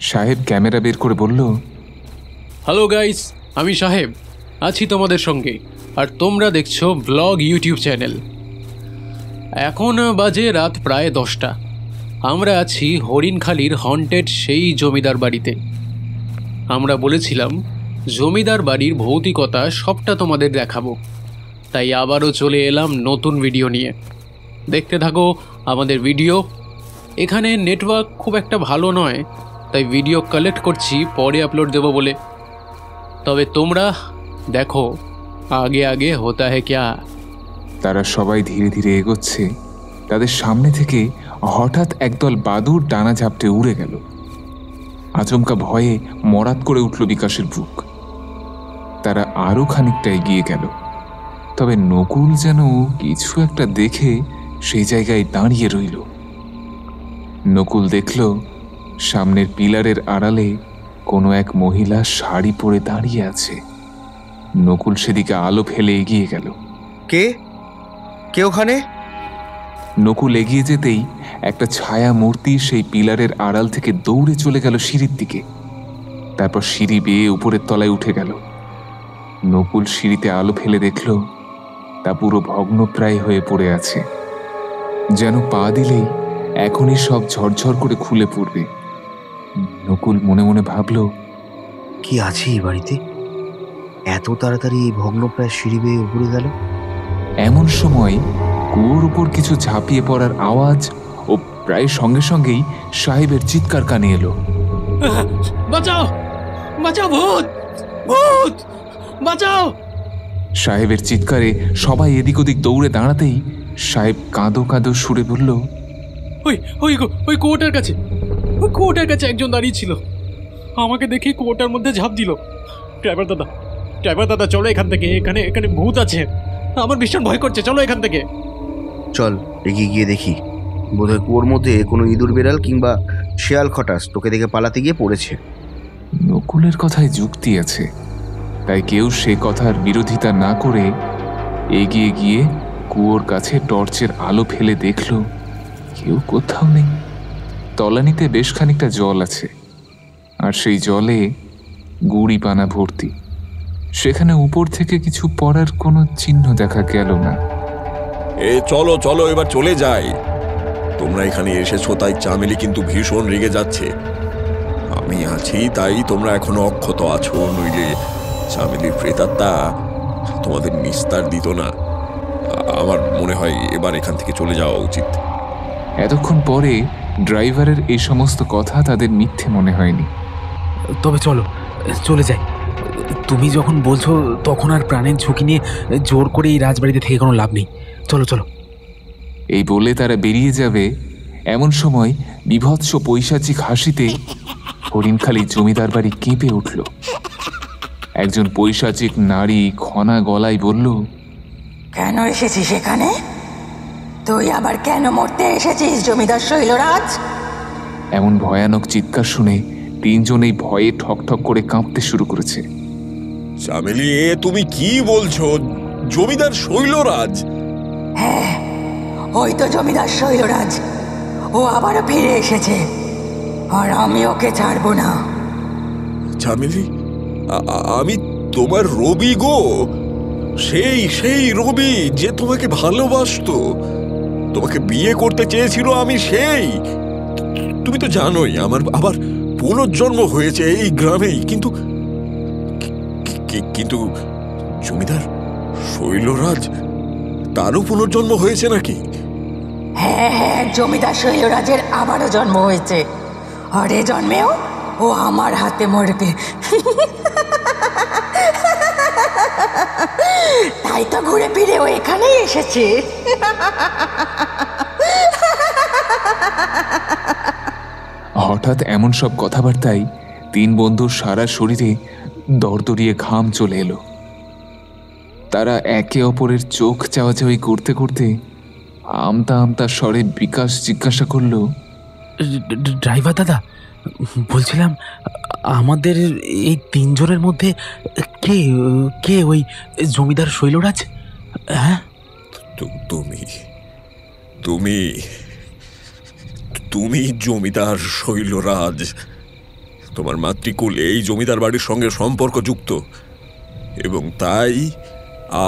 সাহেব ক্যামেরা বের করে বলল, হ্যালো গাইস, আমি সাহেব আছি তোমাদের সঙ্গে, আর তোমরা দেখছো ব্লগ ইউটিউব চ্যানেল। এখন বাজে রাত প্রায় 10টা। আমরা আছি হরিণখালির হন্টেড সেই জমিদার বাড়িতে। আমরা বলেছিলাম জমিদার বাড়ির ভৌতিকতা সবটা তোমাদের দেখাবো, তাই আবারও চলে এলাম নতুন ভিডিও নিয়ে। দেখতে থাকো আমাদের ভিডিও। এখানে নেটওয়ার্ক খুব একটা ভালো নয়, তাই ভিডিও কালেক্ট করছি পরে আপলোড দেব বলে। তবে তোমরা দেখো আগে আগে হোতা হ্যায় ক্যা। তারা সবাই ধীরে ধীরে এগোচ্ছে। তাদের সামনে থেকে হঠাৎ একদল বাদুড় ডানা ঝাপটে উড়ে গেল। আচমকা ভয়ে মরাত করে উঠল বিকাশের বুক। তারা আরো খানিকটা এগিয়ে গেল। তবে নকুল যেন কিছু একটা দেখে সেই জায়গায় দাঁড়িয়ে রইল। নকুল দেখল সামনের পিলারের আড়ালে কোনো এক মহিলা শাড়ি পরে দাঁড়িয়ে আছে। নকুল সেদিকে আলো ফেলে এগিয়ে গেল। কে কে ওখানে? নকুল এগিয়ে যেতেই একটা ছায়া মূর্তি সেই পিলারের আড়াল থেকে দৌড়ে চলে গেল সিঁড়ির দিকে। তারপর সিঁড়ি বেয়ে উপরের তলায় উঠে গেল। নকুল সিঁড়িতে আলো ফেলে দেখল তা পুরো ভগ্নপ্রায় হয়ে পড়ে আছে, যেন পা দিলেই এখনই সব ঝরঝর করে খুলে পড়বে। নকুল মনে মনে ভাবল, কি আছে এই বাড়িতে? এত তাড়াতাড়ি এই ভগ্নপ্রায় সিঁড়ি বেয়ে উপরে গেল। এমন সময় কুয়োর উপর কিছু ঝাঁপিয়ে পড়ার আওয়াজ ও প্রায় সঙ্গে সঙ্গেই সাহেবের চিৎকার কানে এলো, বাঁচাও বাঁচাও, ভূত ভূত বাঁচাও। সাহেবের চিৎকারে সবাই এদিক ওদিক দৌড়ে দাঁড়াতেই সাহেব কাঁদো কাঁদো সুরে বলল, ওই কুয়োটার কাছে একজন দাঁড়িয়ে ছিল। আমাকে দেখে কুয়োটার মধ্যে ঝাঁপ দিল। ড্রাইভার দাদা চলো এখান থেকে, এখানে ভূত আছে। আমার ভীষণ ভয় করছে, চলো এখান থেকে। চল এগিয়ে গিয়ে দেখি। বোধহয় কুয়োর মধ্যে কোনো ইঁদুর বেড়াল কিংবা শেয়াল খটাস তোকে দেখে পালাতে গিয়ে পড়েছে। নকুলের কথায় যুক্তি আছে, তাই কেউ সে কথার বিরোধিতা না করে এগিয়ে গিয়ে কুয়োর কাছে টর্চের আলো ফেলে দেখল কেউ কোথাও নেই। তলানিতে বেশ খানিকটা জল আছে, আর সেই জলে গুড়ি পানা ভর্তি। সেখানে উপর থেকে কিছু পড়ার কোনো চিহ্ন দেখা গেল না। চলো চলো, এবার চলে যাই। তোমরা এখানে এসেছো তাই চামেলি কিন্তু ভীষণ রেগে যাচ্ছে। আমি আছি তাই তোমরা এখনো অক্ষত আছো, নইলে চামেলির প্রেতাত্মা তোমাদের নিস্তার দিত না। আমার মনে হয় এবার এখান থেকে চলে যাওয়া উচিত। এতক্ষণ পরে ড্রাইভারের এই সমস্ত কথা তাদের মিথ্যে মনে হয়নি। তবে চলো চলে যাই। তুমি যখন বলছো তখন আর প্রাণের ঝুঁকি নিয়ে জোর করে এই রাজবাড়িতে থেকে কোনো লাভ নেই। চলো চলো। এই বলে তারা বেরিয়ে যাবে, এমন সময় বিভৎস পৈশাচিক হাসিতে হরিণখালি জমিদার বাড়ি কেঁপে উঠল। একজন পৈশাচিক নারী খনা গলায় বলল, কেন এসেছিস এখানে? তুই আবার কেন মরতে এসেছিস জমিদার শৈলরাজ? এমন ভয়ানক চিৎকার শুনে তিনজনেই ভয়ে ঠকঠক করে কাঁপতে শুরু করেছে। চামেলি, তুমি কি বলছো? জমিদার শৈলরাজ? হ্যাঁ, ওই তো জমিদার শৈলরাজ। ও আবারও ফিরে এসেছে, আর আমি ওকে ছাড়বো না। চামেলি, আমি তোমার রবি গো, সেই রবি যে তোমাকে ভালোবাসতো, তোমাকে বিয়ে করতে চেয়েছিল। আমি সেই। তুমি তো জানোই আমার আবার পুনর্জন্ম হয়েছে এই গ্রামেই। কিন্তু কিন্তু জমিদার শৈলরাজ, তারও পুনর্জন্ম হয়েছে নাকি? হ্যাঁ হ্যাঁ, জমিদার শৈলরাজের আবারও জন্ম হয়েছে, আর এ জন্মেও ও আমার হাতে মরবে। তাই তো ঘুরে ফিরে ও এখানেই এসেছে। হঠাৎ এমন সব কথাবার্তায় তিন বন্ধুর সারা শরীরে দরদরিয়ে ঘাম চলে এলো। তারা একে অপরের চোখ চাওয়াচাওয়ি করতে করতে আমতা আমতা স্বরে বিকাশ জিজ্ঞাসা করলো, ড্রাইভার দাদা, বলছিলাম আমাদের এই তিনজনের মধ্যে কে কে ওই জমিদার শৈলরাজ? হ্যাঁ, তুমি তুমি তুমি জমিদার শৈলরাজ। তোমার মাতৃকুল এই জমিদার বাড়ির সঙ্গে সম্পর্কযুক্ত, এবং তাই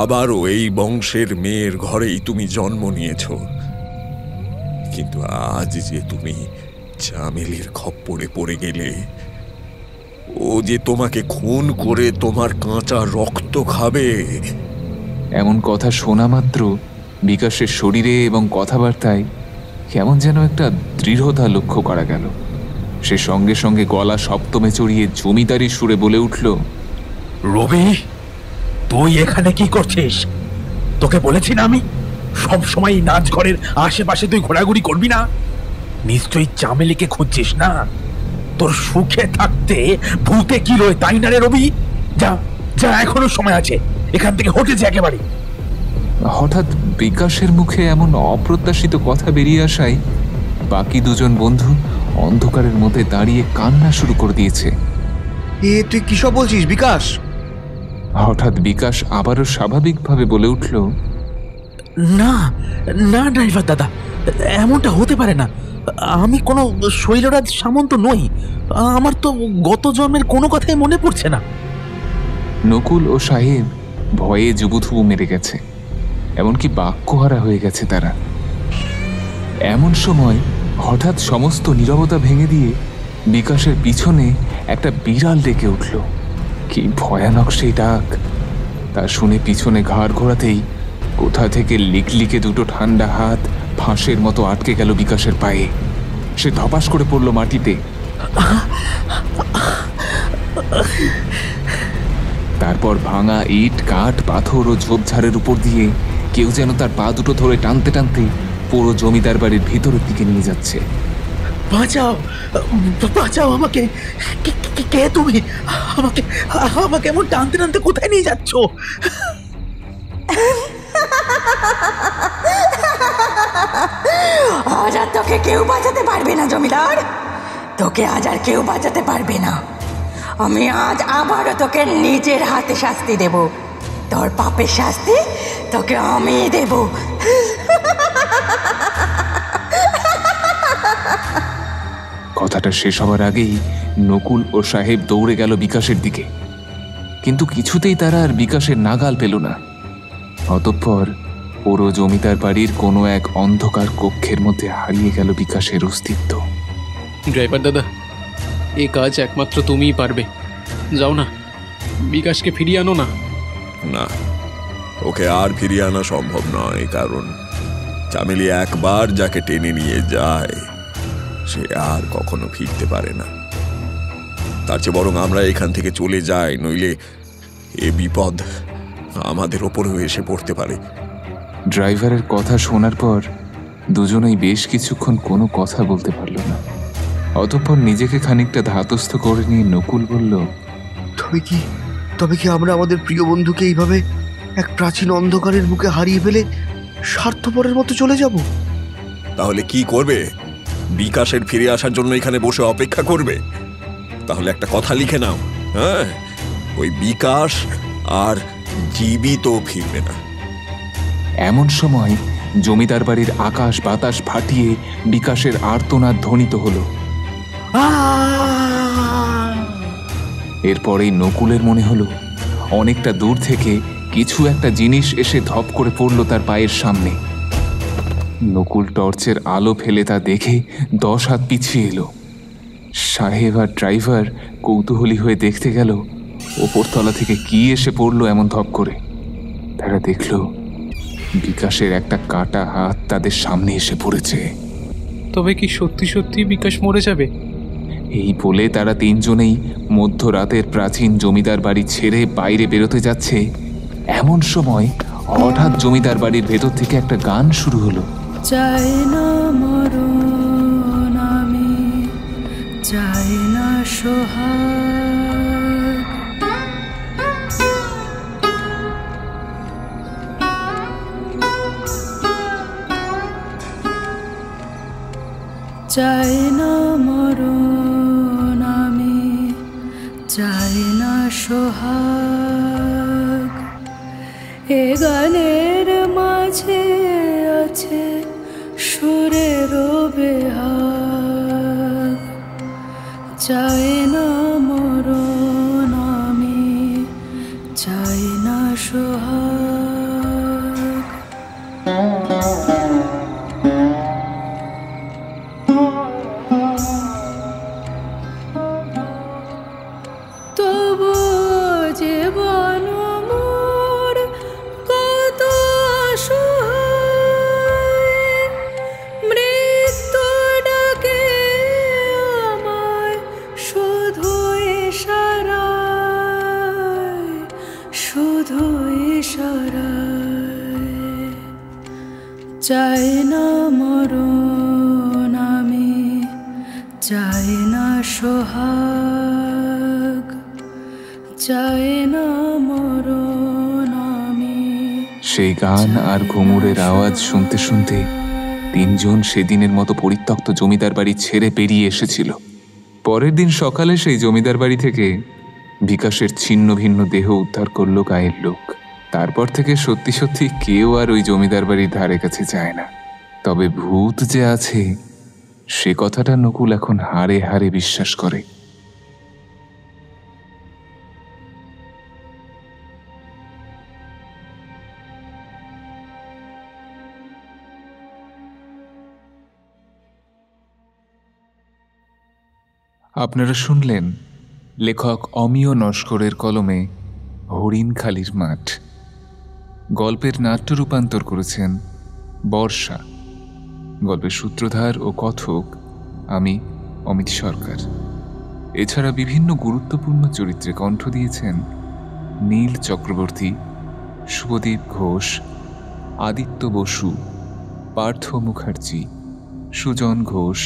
আবারও এই বংশের মেয়ের ঘরেই তুমি জন্ম নিয়েছ। কিন্তু আজ যে তুমি চামেলির খপ্পরে পড়ে গেলে, ও যে তোমাকে খুন করে তোমার কাঁচা রক্ত খাবে। এমন কথা শোনা মাত্র বিকাশের শরীরে এবং কথাবার্তায় কেমন যেন একটা দৃঢ়তা লক্ষ্য করা গেল। সে সঙ্গে সঙ্গে গলা সপ্তমে চড়িয়ে জমিদারি সুরে বলে উঠল, রবি, তুই এখানে কি করছিস? তোকে বলেছি না আমি সব সময় নাচঘরের আশেপাশে তুই ঘোরাঘুরি করবি না? নিশ্চয়ই চামেলিকে খুঁজছিস না? তোর সুখে থাকতে ভূতে কি রয়, তাই না রে রবি? যা যা, এখনো সময় আছে, এখান থেকে হটেছে একেবারে। হঠাৎ বিকাশের মুখে এমন অপ্রত্যাশিত কথা বেরিয়ে আসায় বাকি দুজন বন্ধু অন্ধকারের মধ্যে দাঁড়িয়ে কান্না শুরু করে দিয়েছে। তুই কি সব বলছিস বিকাশ? হঠাৎ বিকাশ আবারও স্বাভাবিকভাবে বলে উঠল, না না ড্রাইভার দাদা, এমনটা হতে পারে না। আমি কোনো শৈলরাজ সামন্ত নই। আমার তো গত জন্মের কোনো কথাই মনে পড়ছে না। নকুল ও সাহেব ভয়ে জুবুথুবু মেরে গেছে, এমনকি বাক্যহারা হয়ে গেছে তারা। এমন সময় হঠাৎ সমস্ত নীরবতা ভেঙে দিয়ে বিকাশের পিছনে একটা বিড়াল ডেকে উঠল। কি ভয়ানক সেই ডাক! তা শুনে পিছনে ঘাড় ঘোরাতেই কোথা থেকে লিকলিকে দুটো ঠান্ডা হাত ফাঁসের মতো আটকে গেল বিকাশের পায়ে। সে ধপাস করে পড়ল মাটিতে। তারপর ভাঙা ইট, কাঠ, পাথর ও ঝোপঝাড়ের উপর দিয়ে কেউ যেন তার পা দুটো ধরে টানতে টানতে পুরো জমিদার বাড়ির ভিতরের দিকে নিয়ে যাচ্ছে। বাঁচাও, বাঁচাও আমাকে! কে তুমি? আমাকে আমাকে এমন টানতে টানতে কোথায় নিয়ে যাচ্ছ? আজ আর তোকে কেউ বাঁচাতে পারবে না জমিদার, তোকে আজ আর কেউ বাঁচাতে পারবে না। আমি আজ আবারও তোকে নিজের হাতে শাস্তি দেব। তোর পাপের শাস্তি তোকে আমি দেব। কথাটা শেষ হবার আগেই নকুল ও সাহেব দৌড়ে গেল বিকাশের দিকে, কিন্তু কিছুতেই তারা আর বিকাশের নাগাল পেল না। অতঃপর পুরো জমিদার বাড়ির কোনো এক অন্ধকার কক্ষের মধ্যে হারিয়ে গেল বিকাশের অস্তিত্ব। ড্রাইভার দাদা, এ কাজ একমাত্র তুমিই পারবে। যাও না, বিকাশকে ফিরিয়ে আনো না। না, ওকে আর ফিরিয়ে আনা সম্ভব নয়, কারণ চামেলি একবার যাকে টেনে নিয়ে যায় সে আর কখনো ফিরতে পারে না। তার চেয়ে বরং আমরা এখান থেকে চলে যাই, নইলে এ বিপদ আমাদের ওপরেও এসে পড়তে পারে। ড্রাইভারের কথা শোনার পর দুজনেই বেশ কিছুক্ষণ কোনো কথা বলতে পারল না। অতঃপর নিজেকে খানিকটা ধাতস্থ করে নিয়ে নকুল বলল, তবে কি আমরা আমাদের প্রিয় বন্ধুকে এইভাবে এক প্রাচীন অন্ধকারের বুকে হারিয়ে ফেলে স্বার্থপরের মতো চলে যাব? তাহলে কি করবে? বিকাশের ফিরে আসার জন্য এখানে বসে অপেক্ষা করবে? তাহলে একটা কথা লিখে নাও, হ্যাঁ, ওই বিকাশ আর জীবিত ফিরবে না। এমন সময় জমিদার বাড়ির আকাশ বাতাস ফাটিয়ে বিকাশের আর্তনাদ ধ্বনিত হলো। এরপরেই নকুলের মনে হলো অনেকটা দূর থেকে কিছু একটা জিনিস এসে ধপ করে পড়ল তার পায়ের সামনে। নকুল টর্চের আলো ফেলে তা দেখে 10 হাত পিছিয়ে এলো। সাহেব আর ড্রাইভার কৌতূহলী হয়ে দেখতে গেল ওপরতলা থেকে কি এসে পড়ল এমন ধপ করে। তারা দেখল বিকাশের একটা কাটা হাত তাদের সামনে এসে পড়েছে। তবে কি সত্যি সত্যি বিকাশ মরে যাবে? এই বলে তারা তিনজনেই মধ্যরাতের প্রাচীন জমিদার বাড়ি ছেড়ে বাইরে বেরোতে যাচ্ছে। এমন সময় হঠাৎ জমিদার বাড়ির ভেতর থেকে একটা গান শুরু হলো। চাই না মরণ আমি, চাই না সোহাগ, চাই না মরণ আমি, চাই না সোহাগ। এ গানের মাঝে আছে সুরের বেহাগ। চাই না মরণ আমি, চাই না সোহাগ। তবু জীবন মোর কত অসহায়, মৃত্যু ডাকে আমায় শুধু ইশারায়, শুধু ইশারায়। চাই না মরণ আমি, চাই না সোহাগ, চাই না মরণ আমি। সেই গান আর ঘুঙুরের আওয়াজ শুনতে শুনতে তিনজন সেদিনের মতো পরিত্যক্ত জমিদার বাড়ি ছেড়ে বেরিয়ে এসেছিল। পরের দিন সকালে সেই জমিদার বাড়ি থেকে বিকাশের ছিন্ন ভিন্ন দেহ উদ্ধার করলো গায়ের লোক। তারপর থেকে সত্যি সত্যি কেউ আর ওই জমিদার বাড়ির ধারে কাছে যায় না। তবে ভূত যে আছে সে কথাটা নকুল এখন হাড়ে হাড়ে বিশ্বাস করে। আপনারা শুনলেন লেখক অমিয় নস্করের কলমে হরিণখালির মাঠ। গল্পের নাট্য রূপান্তর করেছেন বর্ষা। গল্পের সূত্রধার ও কথক আমি অমিত সরকার। এছাড়া বিভিন্ন গুরুত্বপূর্ণ চরিত্রে কণ্ঠ দিয়েছেন নীল চক্রবর্তী, শুভদীপ ঘোষ, আদিত্য বসু, পার্থ মুখার্জি, সুজন ঘোষ,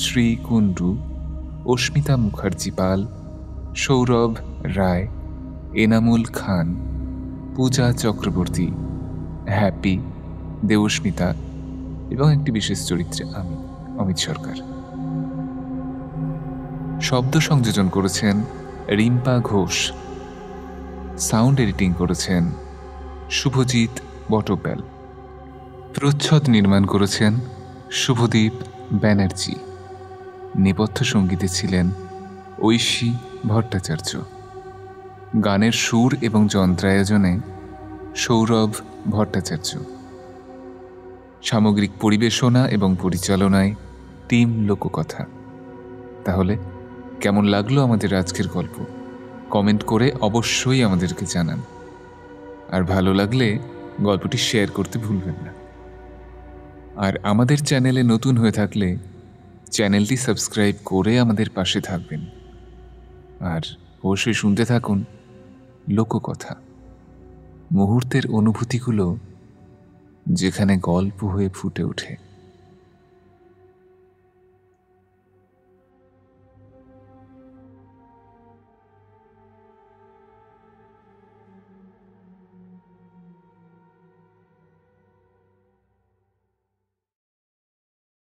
শ্রী কুণ্ডু, অস্মিতা মুখার্জি পাল, সৌরভ রায়, এনামুল খান, পূজা চক্রবর্তী, হ্যাপি, দেবস্মিতা এবং একটি বিশেষ চরিত্রে আমি অমিত সরকার। শব্দ সংযোজন করেছেন রিম্পা ঘোষ। সাউন্ড এডিটিং করেছেন শুভজিৎ বটব্যাল। প্রচ্ছদ নির্মাণ করেছেন শুভদীপ ব্যানার্জি। নেপথ্য সঙ্গীতে ছিলেন ঐশী ভট্টাচার্য, গানের সুর এবং যন্ত্রায়োজনে সৌরভ ভট্টাচার্য, সামগ্রিক পরিবেশনা এবং পরিচালনায় টিম লোককথা। তাহলে কেমন লাগলো আমাদের আজকের গল্প? কমেন্ট করে অবশ্যই আমাদেরকে জানান। আর ভালো লাগলে গল্পটি শেয়ার করতে ভুলবেন না। আর আমাদের চ্যানেলে নতুন হয়ে থাকলে চ্যানেলটি সাবস্ক্রাইব করে আমাদের পাশে থাকবেন। আর অবশ্যই শুনতে থাকুন লোককথা, মুহূর্তের অনুভূতিগুলো যেখানে গল্প হয়ে ফুটে ওঠে।